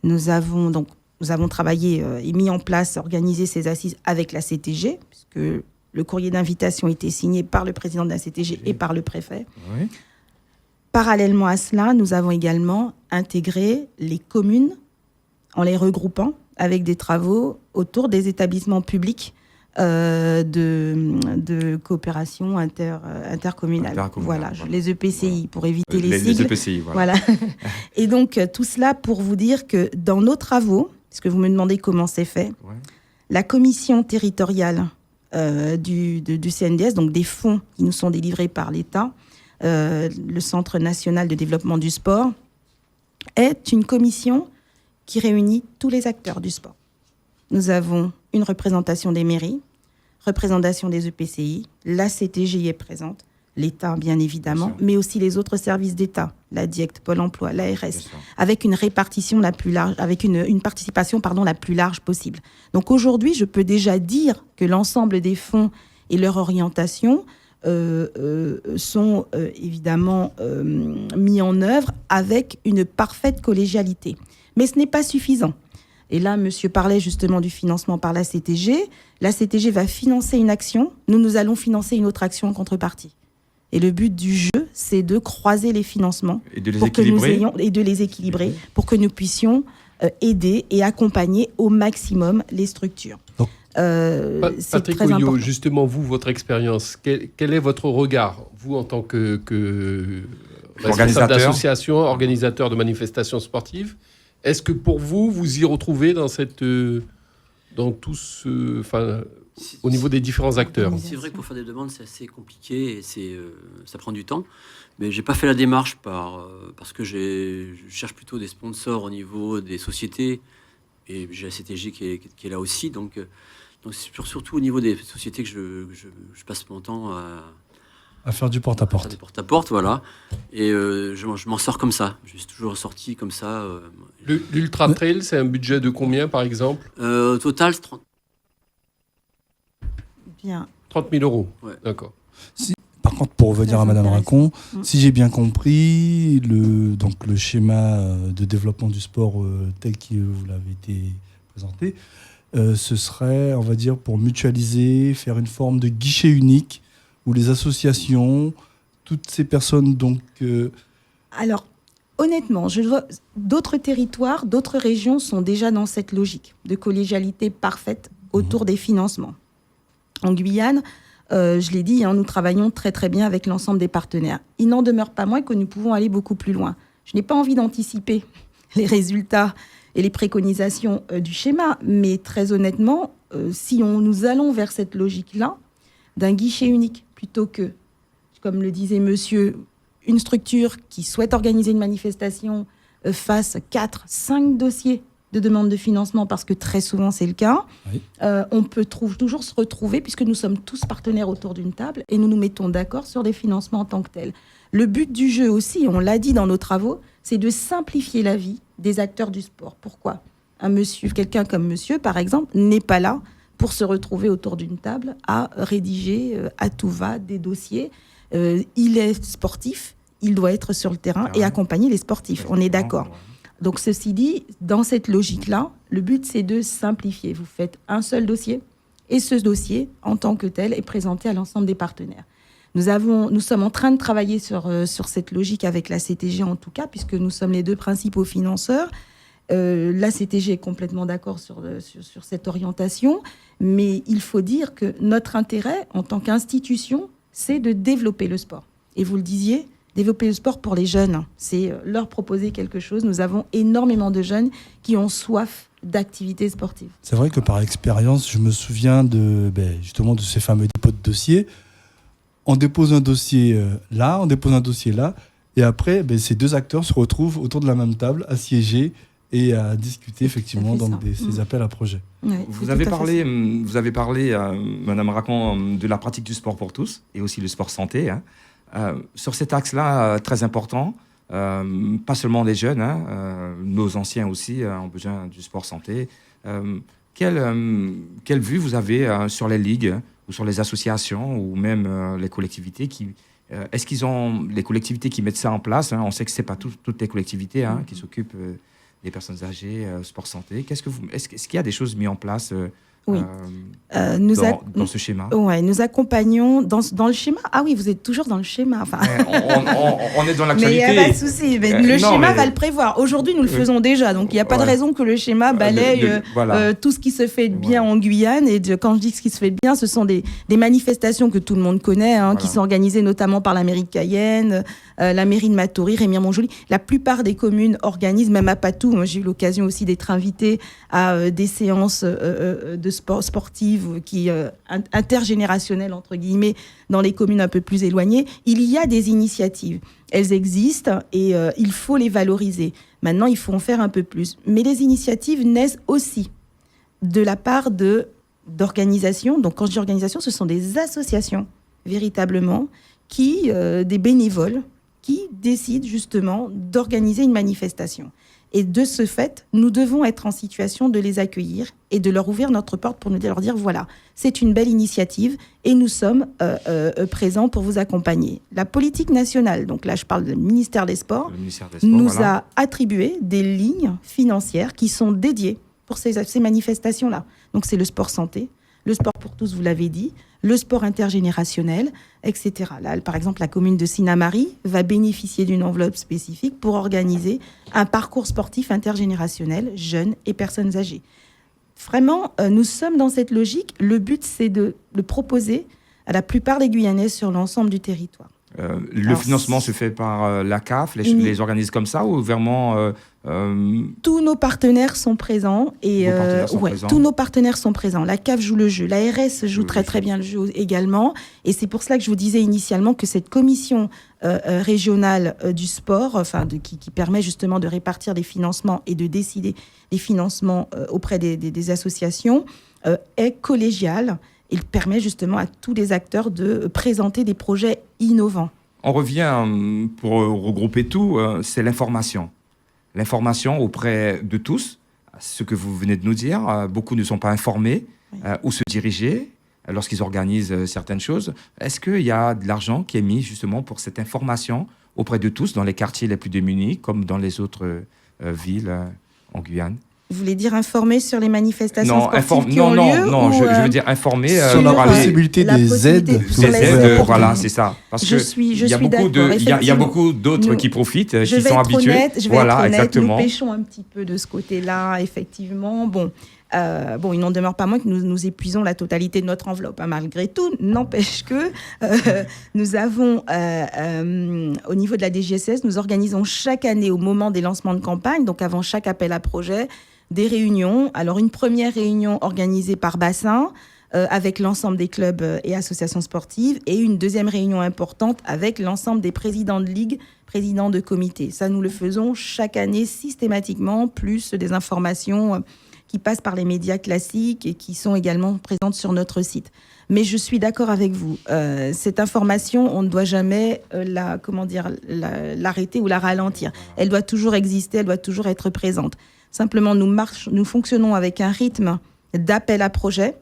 Nous avons travaillé et mis en place, organisé ces assises avec la CTG, puisque le courrier d'invitation a été signé par le président de la CTG et par le préfet. Oui. Parallèlement à cela, nous avons également intégré les communes en les regroupant avec des travaux autour des établissements publics de coopération intercommunale. Voilà, les EPCI, pour éviter les sigles. Les EPCI, voilà. Et donc, tout cela pour vous dire que dans nos travaux, puisque vous me demandez comment c'est fait, la commission territoriale du CNDS, donc des fonds qui nous sont délivrés par l'État, le Centre national de développement du sport, est une commission qui réunit tous les acteurs du sport. Nous avons une représentation des mairies, représentation des EPCI, la CTG y est présente, l'État bien évidemment, mais aussi les autres services d'État, la DIECT, Pôle emploi, l'ARS, avec une répartition la plus large, avec une participation la plus large possible. Donc aujourd'hui, je peux déjà dire que l'ensemble des fonds et leur orientation sont évidemment mis en œuvre avec une parfaite collégialité. Mais ce n'est pas suffisant. Et là, monsieur parlait justement du financement par la CTG. La CTG va financer une action. Nous allons financer une autre action en contrepartie. Et le but du jeu, c'est de croiser les financements et de les équilibrer pour que nous puissions aider et accompagner au maximum les structures. Donc, Patrick Ouillot, justement, vous, votre expérience, quel est votre regard, vous, en tant que responsable d'association, organisateur de manifestations sportives? Est-ce que pour vous, vous y retrouvez au niveau des différents acteurs? C'est vrai que pour faire des demandes, c'est assez compliqué et ça prend du temps. Mais j'ai pas fait la démarche parce que je cherche plutôt des sponsors au niveau des sociétés et j'ai la CTG qui est là aussi. Donc c'est surtout au niveau des sociétés que je passe mon temps à faire du porte-à-porte. Faire du porte-à-porte, voilà. Et je m'en sors comme ça. Je suis toujours sorti comme ça. L'Ultra Trail, c'est un budget de combien, par exemple? Au total, c'est 30 000 euros. Ouais. D'accord. Par contre, pour revenir à Madame Racon, si j'ai bien compris, le schéma de développement du sport tel que vous l'avez été présenté, ce serait, on va dire, pour mutualiser, faire une forme de guichet unique où les associations, toutes ces personnes donc... Alors, honnêtement, d'autres territoires, d'autres régions sont déjà dans cette logique de collégialité parfaite autour des financements. En Guyane, je l'ai dit, nous travaillons très très bien avec l'ensemble des partenaires. Il n'en demeure pas moins que nous pouvons aller beaucoup plus loin. Je n'ai pas envie d'anticiper les résultats et les préconisations du schéma, mais très honnêtement, si nous allons vers cette logique-là, d'un guichet unique, plutôt que, comme le disait monsieur, une structure qui souhaite organiser une manifestation fasse 4, 5 dossiers de demande de financement, parce que très souvent c'est le cas, oui. On peut toujours se retrouver, puisque nous sommes tous partenaires autour d'une table, et nous nous mettons d'accord sur des financements en tant que tels. Le but du jeu aussi, on l'a dit dans nos travaux, c'est de simplifier la vie des acteurs du sport. Pourquoi ? Quelqu'un comme monsieur, par exemple, n'est pas là pour se retrouver autour d'une table à rédiger à tout va des dossiers. Il est sportif, il doit être sur le terrain et accompagner les sportifs. On est d'accord. Donc, ceci dit, dans cette logique-là, le but, c'est de simplifier. Vous faites un seul dossier, et ce dossier, en tant que tel, est présenté à l'ensemble des partenaires. Nous sommes en train de travailler sur cette logique avec la CTG, en tout cas, puisque nous sommes les deux principaux financeurs. La CTG est complètement d'accord sur cette orientation, mais il faut dire que notre intérêt, en tant qu'institution, c'est de développer le sport. Et vous le disiez, développer le sport pour les jeunes, c'est leur proposer quelque chose. Nous avons énormément de jeunes qui ont soif d'activités sportives. C'est vrai que par expérience, je me souviens justement de ces fameux dépôts de dossiers. On dépose un dossier là, on dépose un dossier là, et après, ces deux acteurs se retrouvent autour de la même table, à siéger et à discuter effectivement dans ces appels à projets. Oui, vous avez parlé, Madame Racon, de la pratique du sport pour tous et aussi le sport santé. Sur cet axe-là, très important, pas seulement les jeunes, nos anciens aussi ont besoin du sport santé. Quelle vue vous avez sur les ligues ou sur les associations ou même les collectivités est-ce qu'ils ont les collectivités qui mettent ça en place, on sait que c'est pas toutes les collectivités qui s'occupent des personnes âgées, sport santé. Est-ce qu'il y a des choses mises en place oui. Dans ce schéma? Oui, nous accompagnons dans le schéma. Ah oui, vous êtes toujours dans le schéma. Enfin... on est dans l'actualité. Mais il n'y a pas de souci. Le schéma va le prévoir. Aujourd'hui, nous le faisons déjà. Donc, il n'y a pas de raison que le schéma balaye tout ce qui se fait de bien en Guyane. Et quand je dis ce qui se fait de bien, ce sont des manifestations que tout le monde connaît, qui sont organisées notamment par la mairie de Cayenne, la mairie de Matoury, Rémière-Montjoly. La plupart des communes organisent, même à Patou. Moi, j'ai eu l'occasion aussi d'être invitée à des séances de sportives intergénérationnelles, entre guillemets, dans les communes un peu plus éloignées. Il y a des initiatives. Elles existent et il faut les valoriser. Maintenant, il faut en faire un peu plus. Mais les initiatives naissent aussi de la part d'organisations. Donc, quand je dis organisation, ce sont des associations, véritablement, des bénévoles, qui décident justement d'organiser une manifestation. Et de ce fait, nous devons être en situation de les accueillir et de leur ouvrir notre porte pour leur dire, voilà, c'est une belle initiative et nous sommes présents pour vous accompagner. La politique nationale, donc là je parle du ministère des Sports, nous a attribué des lignes financières qui sont dédiées pour ces manifestations-là. Donc c'est le sport santé, le sport pour tous, vous l'avez dit, le sport intergénérationnel, etc. Là, par exemple, la commune de Sinnamary va bénéficier d'une enveloppe spécifique pour organiser un parcours sportif intergénérationnel, jeunes et personnes âgées. Vraiment, nous sommes dans cette logique. Le but, c'est de le proposer à la plupart des Guyanais sur l'ensemble du territoire. Le financement se fait par la CAF, les organismes comme ça, ou vraiment... Tous nos partenaires sont présents. Tous nos partenaires sont présents. La CAF joue le jeu. L'ARS joue très bien le jeu également. Et c'est pour cela que je vous disais initialement que cette commission régionale du sport, qui permet justement de répartir des financements et de décider des financements auprès des associations, est collégiale. Il permet justement à tous les acteurs de présenter des projets innovants. On revient, pour regrouper tout, c'est l'information. L'information auprès de tous, ce que vous venez de nous dire. Beaucoup ne sont pas informés où se diriger lorsqu'ils organisent certaines choses. Est-ce qu'il y a de l'argent qui est mis justement pour cette information auprès de tous dans les quartiers les plus démunis, comme dans les autres villes en Guyane ? Vous voulez dire informer sur les manifestations sportives qui ont lieu Non, je veux dire informer sur la possibilité des aides. Voilà, c'est ça. Parce qu'il y a beaucoup d'autres qui profitent, qui sont habitués. Je vais être honnête, nous pêchons un petit peu de ce côté-là, effectivement. Bon, il n'en demeure pas moins que nous épuisons la totalité de notre enveloppe. Malgré tout, n'empêche que nous avons, au niveau de la DGSS, nous organisons chaque année, au moment des lancements de campagne, donc avant chaque appel à projet, des réunions. Alors, une première réunion organisée par bassin, avec l'ensemble des clubs et associations sportives, et une deuxième réunion importante avec l'ensemble des présidents de ligue, présidents de comités. Ça, nous le faisons chaque année systématiquement, plus des informations qui passent par les médias classiques et qui sont également présentes sur notre site. Mais je suis d'accord avec vous. Cette information, on ne doit jamais l'arrêter ou la ralentir. Elle doit toujours exister, elle doit toujours être présente. Simplement, nous fonctionnons avec un rythme d'appel à projet.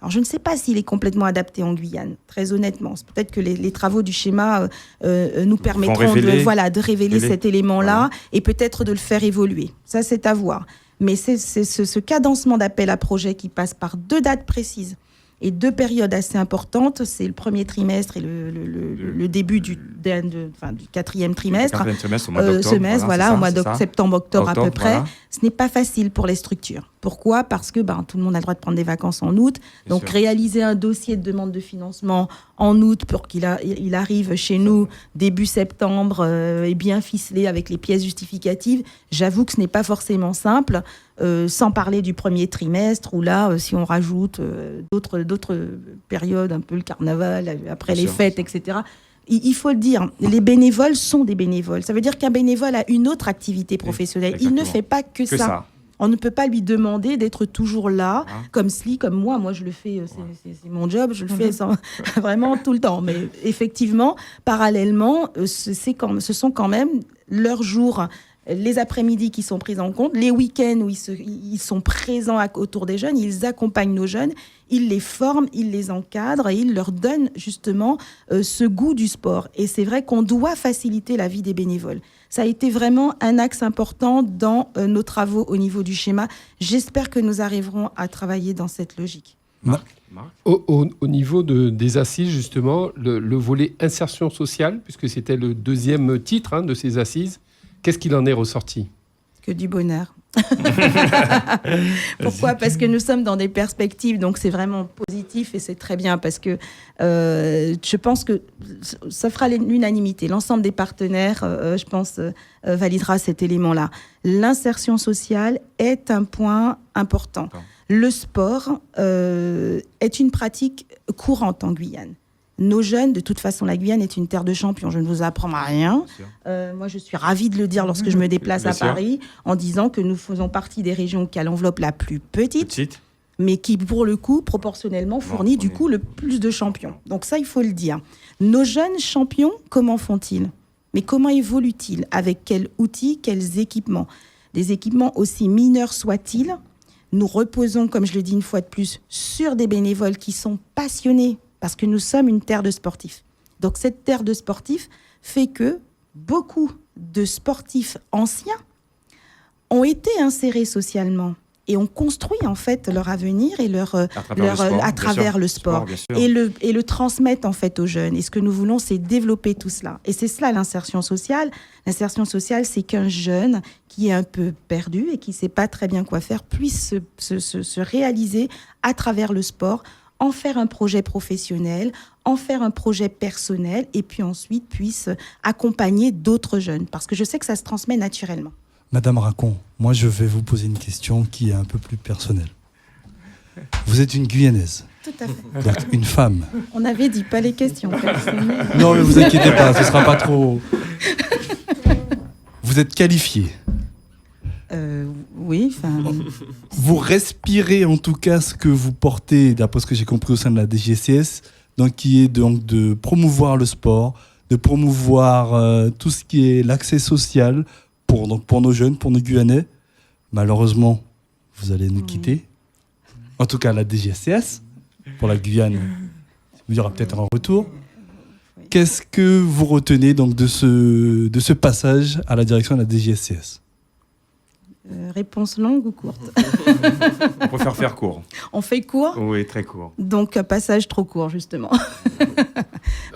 Alors, je ne sais pas s'il est complètement adapté en Guyane, très honnêtement. C'est peut-être que les travaux du schéma nous permettront de révéler cet élément-là et peut-être de le faire évoluer. Ça, c'est à voir. Mais c'est ce cadencement d'appel à projet qui passe par 2 dates précises et 2 périodes assez importantes. C'est le premier trimestre et le début du 4e trimestre. Le 4e trimestre, au mois d'octobre. Au mois de septembre-octobre à peu près. Voilà. Ce n'est pas facile pour les structures. Pourquoi ? Parce que tout le monde a le droit de prendre des vacances en août. Bien donc, sûr. Réaliser un dossier de demande de financement en août pour qu'il arrive chez nous début septembre et bien ficelé avec les pièces justificatives, j'avoue que ce n'est pas forcément simple. Sans parler du premier trimestre où là, si on rajoute d'autres périodes, un peu le carnaval, après les fêtes, etc., il faut le dire, les bénévoles sont des bénévoles. Ça veut dire qu'un bénévole a une autre activité professionnelle. Il ne fait pas que ça. On ne peut pas lui demander d'être toujours là, comme moi. Moi, je le fais, c'est mon job, je le fais vraiment tout le temps. Mais effectivement, parallèlement, ce sont quand même leurs jours, les après-midi qui sont pris en compte, les week-ends où ils sont présents autour des jeunes, ils accompagnent nos jeunes, ils les forment, ils les encadrent et ils leur donnent justement ce goût du sport. Et c'est vrai qu'on doit faciliter la vie des bénévoles. Ça a été vraiment un axe important dans nos travaux au niveau du schéma. J'espère que nous arriverons à travailler dans cette logique. Marc. Au niveau des assises, justement, le volet insertion sociale, puisque c'était le 2e titre de ces assises, qu'est-ce qu'il en est ressorti ? Que du bonheur. Pourquoi ? Parce que nous sommes dans des perspectives, donc c'est vraiment positif et c'est très bien parce que je pense que ça fera l'unanimité. L'ensemble des partenaires, je pense, validera cet élément-là. L'insertion sociale est un point important. Le sport est une pratique courante en Guyane. Nos jeunes, de toute façon, la Guyane est une terre de champions. Je ne vous apprends rien. Moi, je suis ravie de le dire lorsque je me déplace à Paris, en disant que nous faisons partie des régions qui a l'enveloppe la plus petite, mais qui, pour le coup, proportionnellement, fournit du coup le plus de champions. Donc ça, il faut le dire. Nos jeunes champions, comment font-ils ? Mais comment évoluent-ils ? Avec quels outils, quels équipements ? Des équipements aussi mineurs soient-ils, nous reposons, comme je le dis une fois de plus, sur des bénévoles qui sont passionnés, parce que nous sommes une terre de sportifs. Donc cette terre de sportifs fait que beaucoup de sportifs anciens ont été insérés socialement et ont construit en fait leur avenir et à travers le sport et le transmettent en fait aux jeunes. Et ce que nous voulons, c'est développer tout cela. Et c'est cela l'insertion sociale. L'insertion sociale, c'est qu'un jeune qui est un peu perdu et qui ne sait pas très bien quoi faire puisse se réaliser à travers le sport, en faire un projet professionnel, en faire un projet personnel et puis ensuite puisse accompagner d'autres jeunes. Parce que je sais que ça se transmet naturellement. Madame Racon, moi je vais vous poser une question qui est un peu plus personnelle. Vous êtes une Guyanaise. Tout à fait. Donc une femme. On avait dit pas les questions personnelles. Non mais vous inquiétez pas, ce sera pas trop... Vous êtes qualifiée. Oui, enfin... Vous respirez en tout cas ce que vous portez, d'après ce que j'ai compris au sein de la DGSS, donc qui est donc de promouvoir le sport, de promouvoir tout ce qui est l'accès social pour nos jeunes, pour nos Guyanais. Malheureusement, vous allez nous quitter. En tout cas, la DGSS, pour la Guyane, il y aura peut-être un retour. Qu'est-ce que vous retenez donc de ce passage à la direction de la DGSS ? Réponse longue ou courte? On préfère faire court. On fait court? Oui, très court. Donc, passage trop court, justement.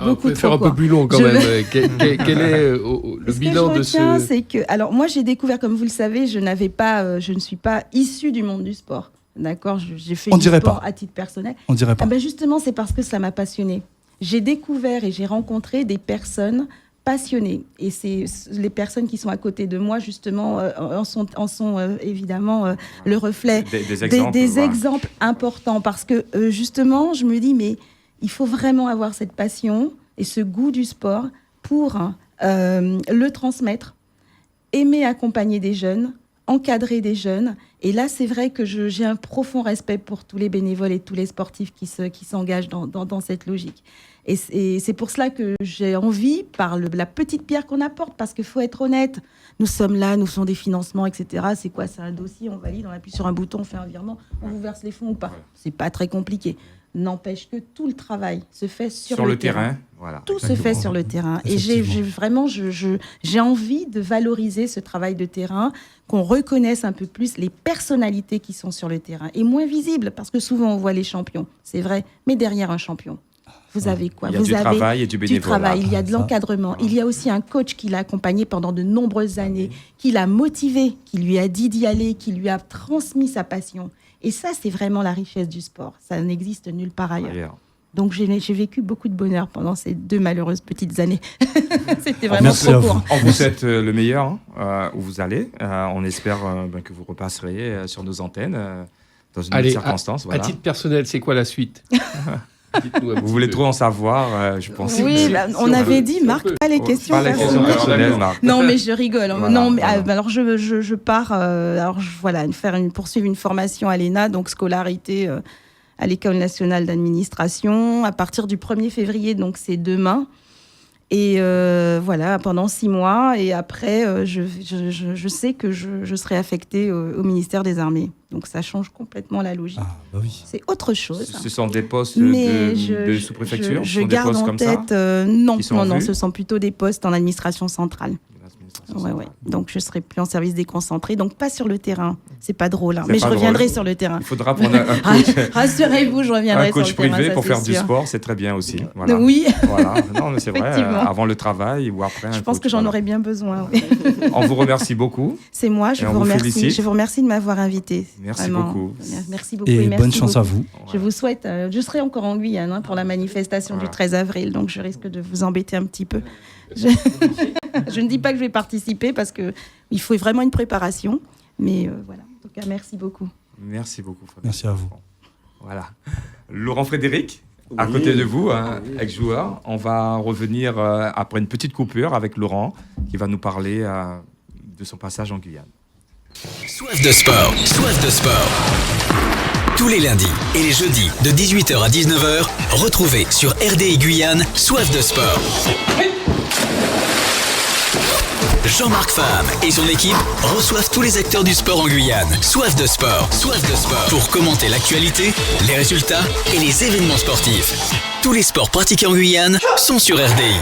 Beaucoup trop court. Un peu plus long quand même. Quel est le bilan de ce... c'est que, alors moi j'ai découvert, comme vous le savez, je ne suis pas issue du monde du sport. D'accord, j'ai fait du sport à titre personnel. On dirait pas. Justement, c'est parce que ça m'a passionnée. J'ai découvert et j'ai rencontré des personnes passionnées. Et c'est les personnes qui sont à côté de moi, justement, en sont évidemment le reflet. Des exemples importants. Parce que, justement, je me dis, mais il faut vraiment avoir cette passion et ce goût du sport pour le transmettre, aimer accompagner des jeunes, encadrer des jeunes. Et là, c'est vrai que j'ai un profond respect pour tous les bénévoles et tous les sportifs qui s'engagent dans cette logique. Et c'est pour cela que j'ai envie, par la petite pierre qu'on apporte, parce qu'il faut être honnête, nous sommes là, nous faisons des financements, etc. C'est quoi? C'est un dossier, on valide, on appuie sur un bouton, on fait un virement, on vous verse les fonds ou pas. C'est pas très compliqué. N'empêche que tout le travail se fait sur le terrain. Voilà, tout se fait sur le terrain. Et j'ai envie de valoriser ce travail de terrain, qu'on reconnaisse un peu plus les personnalités qui sont sur le terrain. Et moins visibles, parce que souvent on voit les champions, c'est vrai, mais derrière un champion, vous avez quoi? Il y a du travail et du bénévolat. Il y a de l'encadrement. Il y a aussi un coach qui l'a accompagné pendant de nombreuses années, qui l'a motivé, qui lui a dit d'y aller, qui lui a transmis sa passion. Et ça, c'est vraiment la richesse du sport. Ça n'existe nulle part ailleurs. Donc, j'ai vécu beaucoup de bonheur pendant ces 2 malheureuses petites années. C'était vraiment trop court. On vous souhaite le meilleur où vous allez. On espère que vous repasserez sur nos antennes dans une autre circonstance. À titre personnel, c'est quoi la suite? Vous voulez trop en savoir, je pense. Oui, on avait dit, Marc, pas les questions personnelles, Marc. Non, mais je rigole. Voilà, non, mais alors je pars, poursuivre une formation à l'ENA, donc scolarité à l'École nationale d'administration, à partir du 1er février, donc c'est demain. Et voilà, pendant 6 mois. Et après, je sais que je serai affectée au ministère des Armées. Donc ça change complètement la logique. Ah, bah oui. C'est autre chose. Ce sont des postes de sous-préfecture? Je garde en tête... non, ce sont plutôt des postes en administration centrale. Ouais. Donc je serai plus en service déconcentré, donc pas sur le terrain. C'est pas drôle, hein. Mais je reviendrai sur le terrain. Il faudra prendre un coach. Rassurez-vous, je reviendrai sur le terrain. Un coach privé pour faire du sport, c'est très bien aussi. Voilà. Oui. Voilà. Non, mais c'est vrai. Avant le travail ou après. Je pense que j'en aurais bien besoin. Oui. On vous remercie beaucoup. C'est moi. Je vous remercie. Je vous remercie de m'avoir invité. Merci beaucoup. Merci beaucoup. Et bonne chance à vous. Je vous souhaite. Je serai encore en Guyane pour la manifestation du 13 avril, donc je risque de vous embêter un petit peu. Je ne dis pas que je vais participer parce qu'il faut vraiment une préparation. Mais voilà, en tout cas, merci beaucoup. Merci beaucoup. Merci à vous. Voilà. Laurent Frédéric, à côté de vous, ex-joueur. On va revenir après une petite coupure avec Laurent qui va nous parler de son passage en Guyane. Soif de sport, soif de sport. Tous les lundis et les jeudis de 18h à 19h, retrouvez sur RDI Guyane Soif de sport. Jean-Marc Fam et son équipe reçoivent tous les acteurs du sport en Guyane. Soif de sport, pour commenter l'actualité, les résultats et les événements sportifs. Tous les sports pratiqués en Guyane sont sur RDI.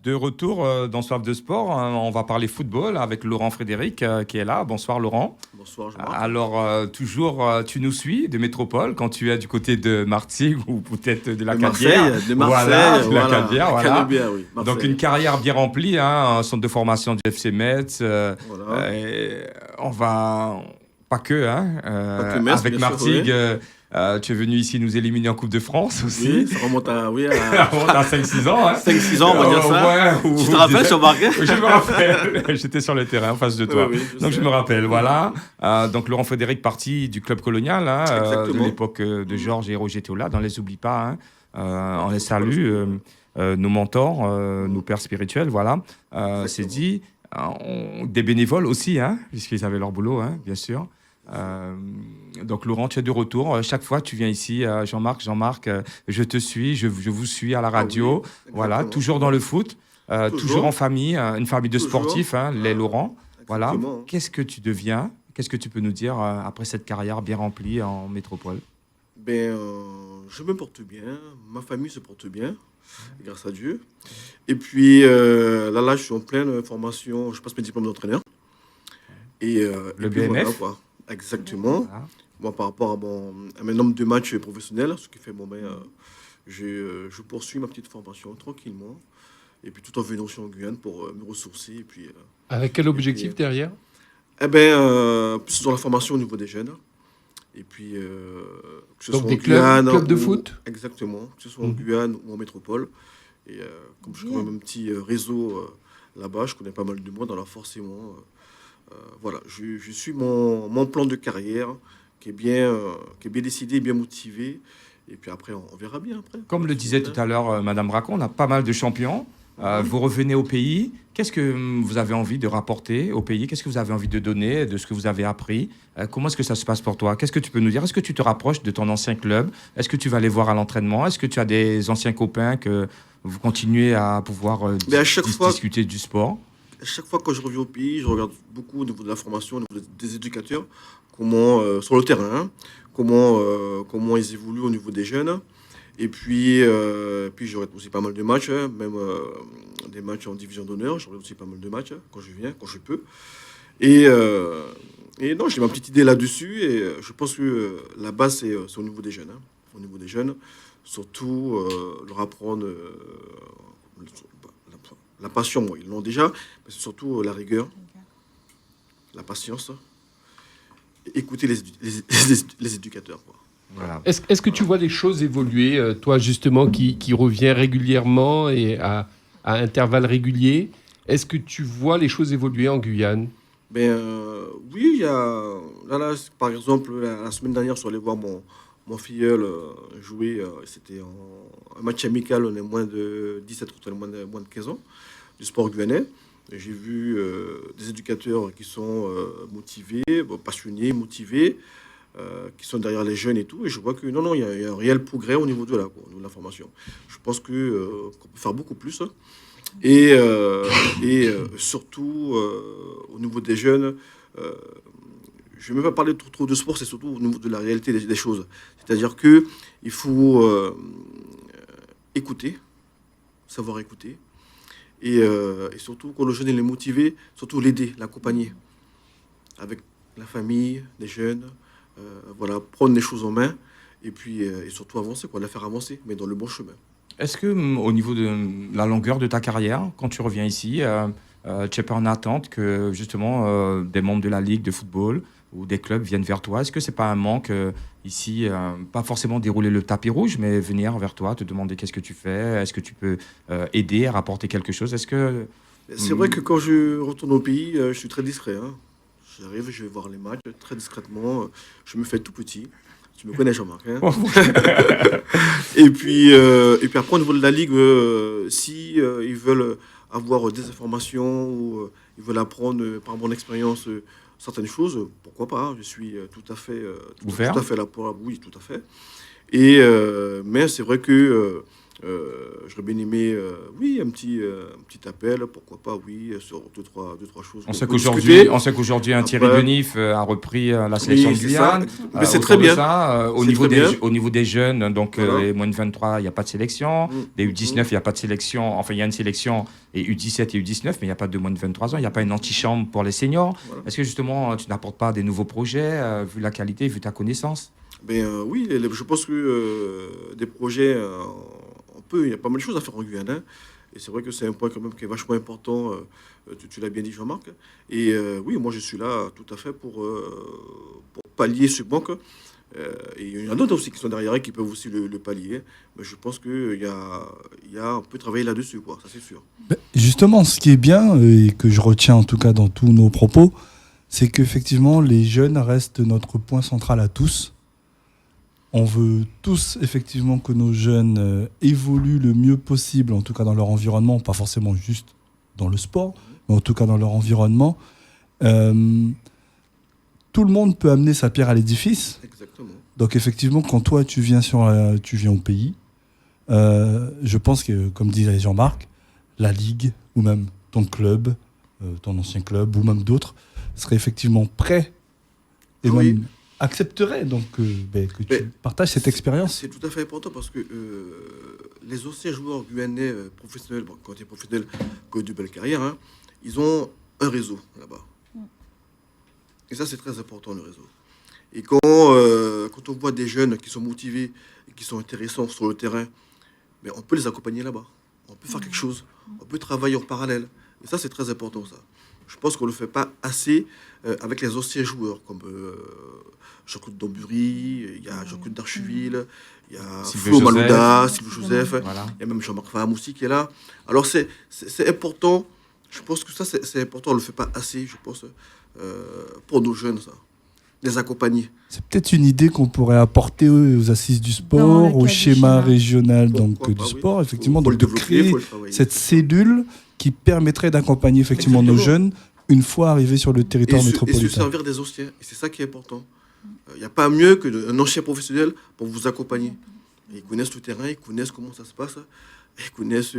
De retour dans Soif de sport, on va parler football avec Laurent Frédéric qui est là. Bonsoir Laurent. Bonsoir Jean-Marc. Alors toujours tu nous suis de Métropole quand tu es du côté de Martigues ou peut-être de la Canebière. De Marseille, voilà. La Canebière, voilà. Canebière, oui. Donc une carrière bien remplie, un centre de formation du FC Metz. Et on va pas que, Metz, avec Martigues. Oui. Tu es venu ici nous éliminer en Coupe de France aussi. Oui, ça remonte à 5-6 ans. 5-6 ans, on va dire ça. Tu te rappelles, Jean-Marc? Je me rappelle. J'étais sur le terrain en face de toi. Oui, donc je me rappelle, voilà. Donc Laurent Frédéric, parti du club colonial, de l'époque de Georges et Roger Théola. On ne les oublie pas. On les salue, nos mentors, nos pères spirituels, voilà. C'est dit. Des bénévoles aussi, puisqu'ils avaient leur boulot, bien sûr. Donc Laurent, tu es de retour. Chaque fois, tu viens ici, Jean-Marc, je te suis, je vous suis à la radio. Voilà, toujours dans le foot, toujours en famille, une famille de sportifs, les Laurent. Voilà. Qu'est-ce que tu deviens? Qu'est-ce que tu peux nous dire après cette carrière bien remplie en métropole? Je me porte bien, ma famille se porte bien, grâce à Dieu. Et puis là, je suis en pleine formation, je passe mes diplômes d'entraîneur. Et, le puis, BNF. Voilà, exactement. Voilà. Moi, par rapport à mes nombre de matchs professionnels, ce qui fait, je poursuis ma petite formation tranquillement. Et puis tout en venant aussi en Guyane pour me ressourcer. Et puis, avec quel objectif derrière? Plus dans la formation au niveau des jeunes. Et puis, que ce donc soit des en Guyane, clubs de foot? Exactement, que ce soit en Guyane ou en métropole. Et comme je connais un petit réseau là-bas, je connais pas mal de monde, alors forcément, voilà, je suis mon plan de carrière qui est bien décidé, bien motivé. Et puis après, on verra bien après. Comme le disait tout à l'heure Madame Racon, on a pas mal de champions. Vous revenez au pays. Qu'est-ce que vous avez envie de rapporter au pays? Qu'est-ce que vous avez envie de donner de ce que vous avez appris? Comment est-ce que ça se passe pour toi? Qu'est-ce que tu peux nous dire? Est-ce que tu te rapproches de ton ancien club? Est-ce que tu vas aller voir à l'entraînement? Est-ce que tu as des anciens copains que vous continuez à pouvoir discuter du sport? À chaque fois que je reviens au pays, je regarde beaucoup au niveau de la formation, au niveau des éducateurs, comment sur le terrain, comment ils évoluent au niveau des jeunes. Et puis je regarde aussi pas mal de matchs, même des matchs en division d'honneur. Je regarde aussi pas mal de matchs quand je viens, quand je peux. Et non, j'ai ma petite idée là-dessus. Et je pense que la base, c'est au niveau des jeunes. Au niveau des jeunes, surtout leur apprendre la passion. Bon, ils l'ont déjà, mais c'est surtout la rigueur, la patience. Et écouter les éducateurs, quoi. Voilà. Est-ce que tu vois les choses évoluer, toi justement qui reviens régulièrement et à intervalles réguliers? Est-ce que tu vois les choses évoluer en Guyane? Oui, il y a là, par exemple, la semaine dernière, je suis allé voir mon filleul jouer. C'était un match amical, on est moins de 17 contre moins de 15 ans, du sport guyanais. J'ai vu des éducateurs qui sont motivés, passionnés, motivés, qui sont derrière les jeunes et tout. Et je vois que non, il y a un réel progrès au niveau de la formation. Je pense qu'on peut faire beaucoup plus. Et surtout, au niveau des jeunes, je ne vais même pas parler trop de sport, c'est surtout au niveau de la réalité des choses. C'est-à-dire qu'il faut écouter, savoir écouter. Et surtout, quand le jeune est motivé, surtout l'aider, l'accompagner. Avec la famille, les jeunes, voilà, prendre les choses en main. Et puis, et surtout avancer, la faire avancer, mais dans le bon chemin. Est-ce que au niveau de la longueur de ta carrière, quand tu reviens ici, tu n'es pas en attente que justement des membres de la Ligue de football ou des clubs viennent vers toi? Est-ce que c'est pas un manque ici, pas forcément dérouler le tapis rouge, mais venir vers toi, te demander qu'est-ce que tu fais? Est-ce que tu peux aider à rapporter quelque chose? Est-ce que... C'est vrai que quand je retourne au pays, je suis très discret. J'arrive, je vais voir les matchs très discrètement. Je me fais tout petit. Tu me connais, Jean-Marc. Et puis après, au niveau de la Ligue, si ils veulent avoir des informations ou ils veulent apprendre par mon expérience certaines choses, pourquoi pas? Je suis tout à fait là pour... Oui, tout à fait. Mais c'est vrai que j'aurais bien aimé, un petit appel, pourquoi pas, sur deux, trois choses. On sait qu'aujourd'hui, un Thierry Denif a repris la sélection de Guyane. Mais c'est très bien. Au niveau des jeunes, donc voilà. Les moins de 23, il n'y a pas de sélection. Les U19, il n'y a pas de sélection. Enfin, il y a une sélection, et U17 et U19, mais il n'y a pas de moins de 23 ans. Il n'y a pas une antichambre pour les seniors. Voilà. Est-ce que justement, tu n'apportes pas des nouveaux projets, vu la qualité, vu ta connaissance? Oui, je pense que des projets... il y a pas mal de choses à faire en Guyane. Et c'est vrai que c'est un point quand même qui est vachement important. Tu l'as bien dit, Jean-Marc. Et oui, moi, je suis là tout à fait pour pallier ce manque. Et il y en a d'autres aussi qui sont derrière et qui peuvent aussi le pallier. Mais je pense qu'il y a, on peut travailler là-dessus, quoi, ça c'est sûr. Justement, ce qui est bien, et que je retiens en tout cas dans tous nos propos, c'est qu'effectivement, les jeunes restent notre point central à tous. On veut tous effectivement que nos jeunes évoluent le mieux possible, en tout cas dans leur environnement, pas forcément juste dans le sport, mais en tout cas dans leur environnement. Tout le monde peut amener sa pierre à l'édifice. Exactement. Donc effectivement, quand toi tu viens au pays, je pense que, comme disait Jean-Marc, la Ligue ou même ton club, ton ancien club ou même d'autres, seraient effectivement prêts et même accepterait donc que tu partages cette expérience. C'est tout à fait important parce que les anciens joueurs guyanais professionnels, quand ils sont professionnels, qui ont de belles carrières, ils ont un réseau là-bas. Et ça, c'est très important, le réseau. Et quand on voit des jeunes qui sont motivés et qui sont intéressants sur le terrain, mais on peut les accompagner là-bas. On peut faire quelque chose. On peut travailler en parallèle. Et ça, c'est très important, ça. Je pense qu'on ne le fait pas assez avec les anciens joueurs, comme Jean-Claude Dombury, il y a Jean-Claude d'Archeville, il y a Flo Malouda, Sylvie Joseph, voilà. Il y a même Jean-Marc Faham aussi qui est là. Alors, c'est important. Je pense que ça, c'est important. On ne le fait pas assez, je pense, pour nos jeunes, ça. Les accompagner. C'est peut-être une idée qu'on pourrait apporter aux assises du sport, au schéma régional du sport, effectivement, donc de créer cette cellule qui permettrait d'accompagner effectivement nos jeunes une fois arrivés sur le territoire métropolitain. Et se servir des anciens, et c'est ça qui est important. Il n'y a pas mieux qu'un ancien professionnel pour vous accompagner. Ils connaissent le terrain, ils connaissent comment ça se passe, ils connaissent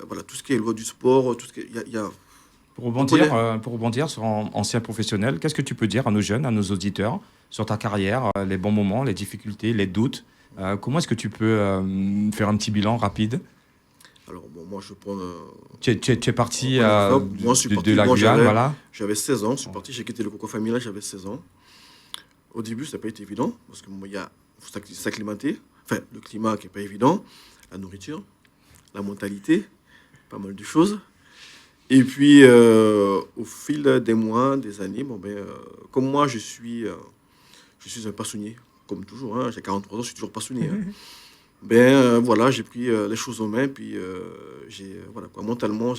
voilà, tout ce qui est loi du sport, tout ce qui est, il y a Pour rebondir sur un ancien professionnel, qu'est-ce que tu peux dire à nos jeunes, à nos auditeurs, sur ta carrière, les bons moments, les difficultés, les doutes? Comment est-ce que tu peux faire un petit bilan rapide? Alors, bon, moi, je prends... Tu es parti, moi, je suis parti de la Guyane, voilà. J'avais 16 ans, je suis parti, j'ai quitté le coco familial, j'avais 16 ans. Au début, ça n'a pas été évident, parce qu'il faut s'acclimater. Enfin, le climat qui n'est pas évident, la nourriture, la mentalité, pas mal de choses. Et puis, au fil des mois, des années, comme moi, je suis un passionné, comme toujours. Hein, j'ai 43 ans, je suis toujours passionné. Hein. Voilà, j'ai pris les choses en main, puis mentalement, en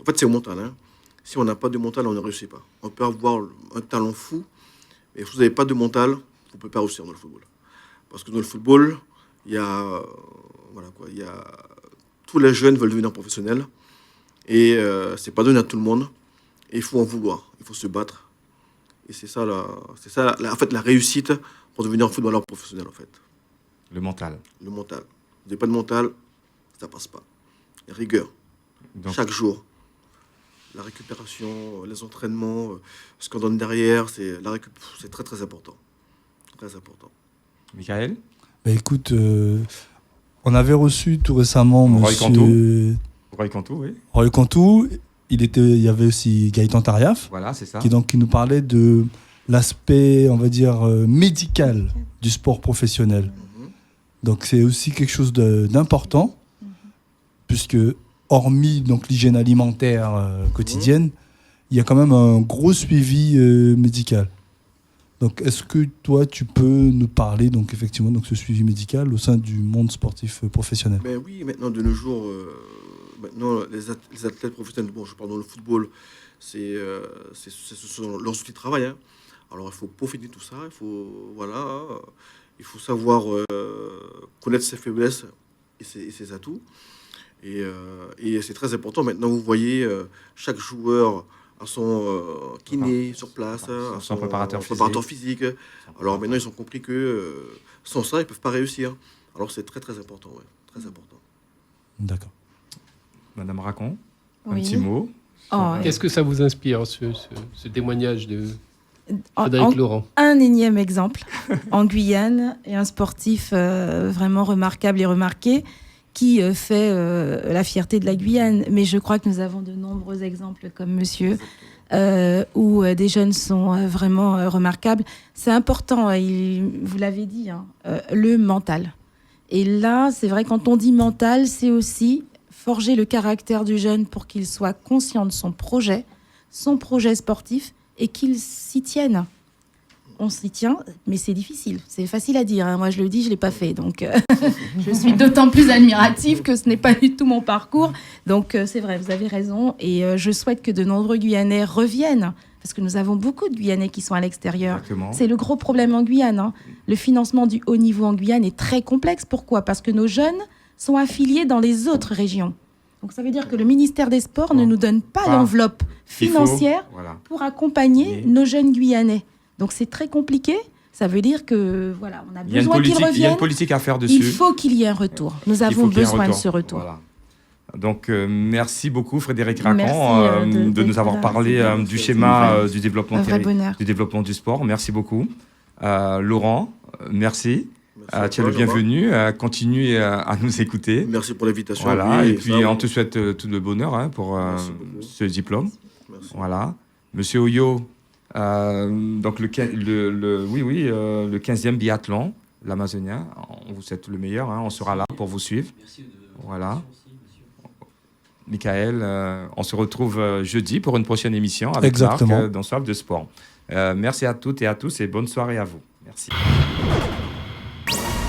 fait, c'est au mental. Hein. Si on n'a pas de mental, on ne réussit pas. On peut avoir un talent fou, mais si vous n'avez pas de mental, vous ne pouvez pas réussir dans le football. Parce que dans le football, tous les jeunes veulent devenir professionnels. Et c'est pas donné à tout le monde. Et il faut en vouloir. Il faut se battre. Et c'est ça, en fait, la réussite pour devenir footballeur professionnel, en fait. Le mental. Le mental. Vous n'avez pas de mental, ça passe pas. La rigueur. Donc, chaque jour. La récupération, les entraînements, ce qu'on donne derrière, c'est très, très important. Très important. Michael? Écoute, on avait reçu tout récemment monsieur... Roy Cantou, oui. Roy Cantou, il y avait aussi Gaëtan Tariaf, voilà, c'est ça. Qui nous parlait de l'aspect, on va dire, médical du sport professionnel. Donc c'est aussi quelque chose d'important, puisque hormis donc l'hygiène alimentaire quotidienne, il y a quand même un gros suivi médical. Donc est-ce que toi tu peux nous parler donc effectivement de ce suivi médical au sein du monde sportif professionnel? Oui, maintenant de nos jours. Maintenant, les athlètes professionnels, je parle dans le football, ce sont leurs outils de travail. Hein. Alors, il faut profiter de tout ça. Il faut savoir connaître ses faiblesses et ses atouts. Et c'est très important. Maintenant, vous voyez, chaque joueur a son kiné sur place, son préparateur physique. Alors, maintenant, ils ont compris que sans ça, ils ne peuvent pas réussir. Alors, c'est très, très important. Ouais. Très important. D'accord. Madame Racon, un petit mot. Qu'est-ce que ça vous inspire, ce témoignage de Frédéric Laurent? Un énième exemple, en Guyane, et un sportif vraiment remarquable et remarqué, qui fait la fierté de la Guyane. Mais je crois que nous avons de nombreux exemples comme monsieur, où des jeunes sont vraiment remarquables. C'est important, vous l'avez dit, le mental. Et là, c'est vrai, quand on dit mental, c'est aussi forger le caractère du jeune pour qu'il soit conscient de son projet sportif, et qu'il s'y tienne. On s'y tient, mais c'est difficile. C'est facile à dire. Hein. Moi, je le dis, je ne l'ai pas fait. Donc, je suis d'autant plus admirative que ce n'est pas du tout mon parcours. Donc, c'est vrai, vous avez raison. Et je souhaite que de nombreux Guyanais reviennent, parce que nous avons beaucoup de Guyanais qui sont à l'extérieur. Exactement. C'est le gros problème en Guyane. Hein. Le financement du haut niveau en Guyane est très complexe. Pourquoi ? Parce que nos jeunes sont affiliés dans les autres régions. Donc ça veut dire que le ministère des Sports ne nous donne pas l'enveloppe financière pour accompagner nos jeunes Guyanais. Donc c'est très compliqué. Ça veut dire que on a besoin qu'ils reviennent. Il y a une politique à faire dessus. Il faut qu'il y ait un retour. Nous avons besoin de ce retour. Voilà. Donc merci beaucoup Frédéric Racon de nous avoir parlé du schéma du développement du sport. Merci beaucoup. Laurent, merci. Tu es le bienvenu, continue à nous écouter. Merci pour l'invitation. Voilà, et puis on te souhaite tout le bonheur pour ce diplôme. Merci. Voilà. Monsieur Oyo, Donc le 15e biathlon, l'Amazonien. On vous souhaite le meilleur. On sera là pour vous suivre. Merci de voilà. Michael, on se retrouve jeudi pour une prochaine émission avec Marc dans Soif de Sport. Merci à toutes et à tous et bonne soirée à vous. Merci.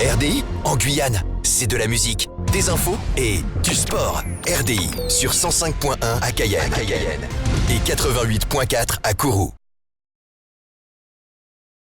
RDI en Guyane, c'est de la musique, des infos et du sport. RDI sur 105.1 à Cayenne et 88.4 à Kourou.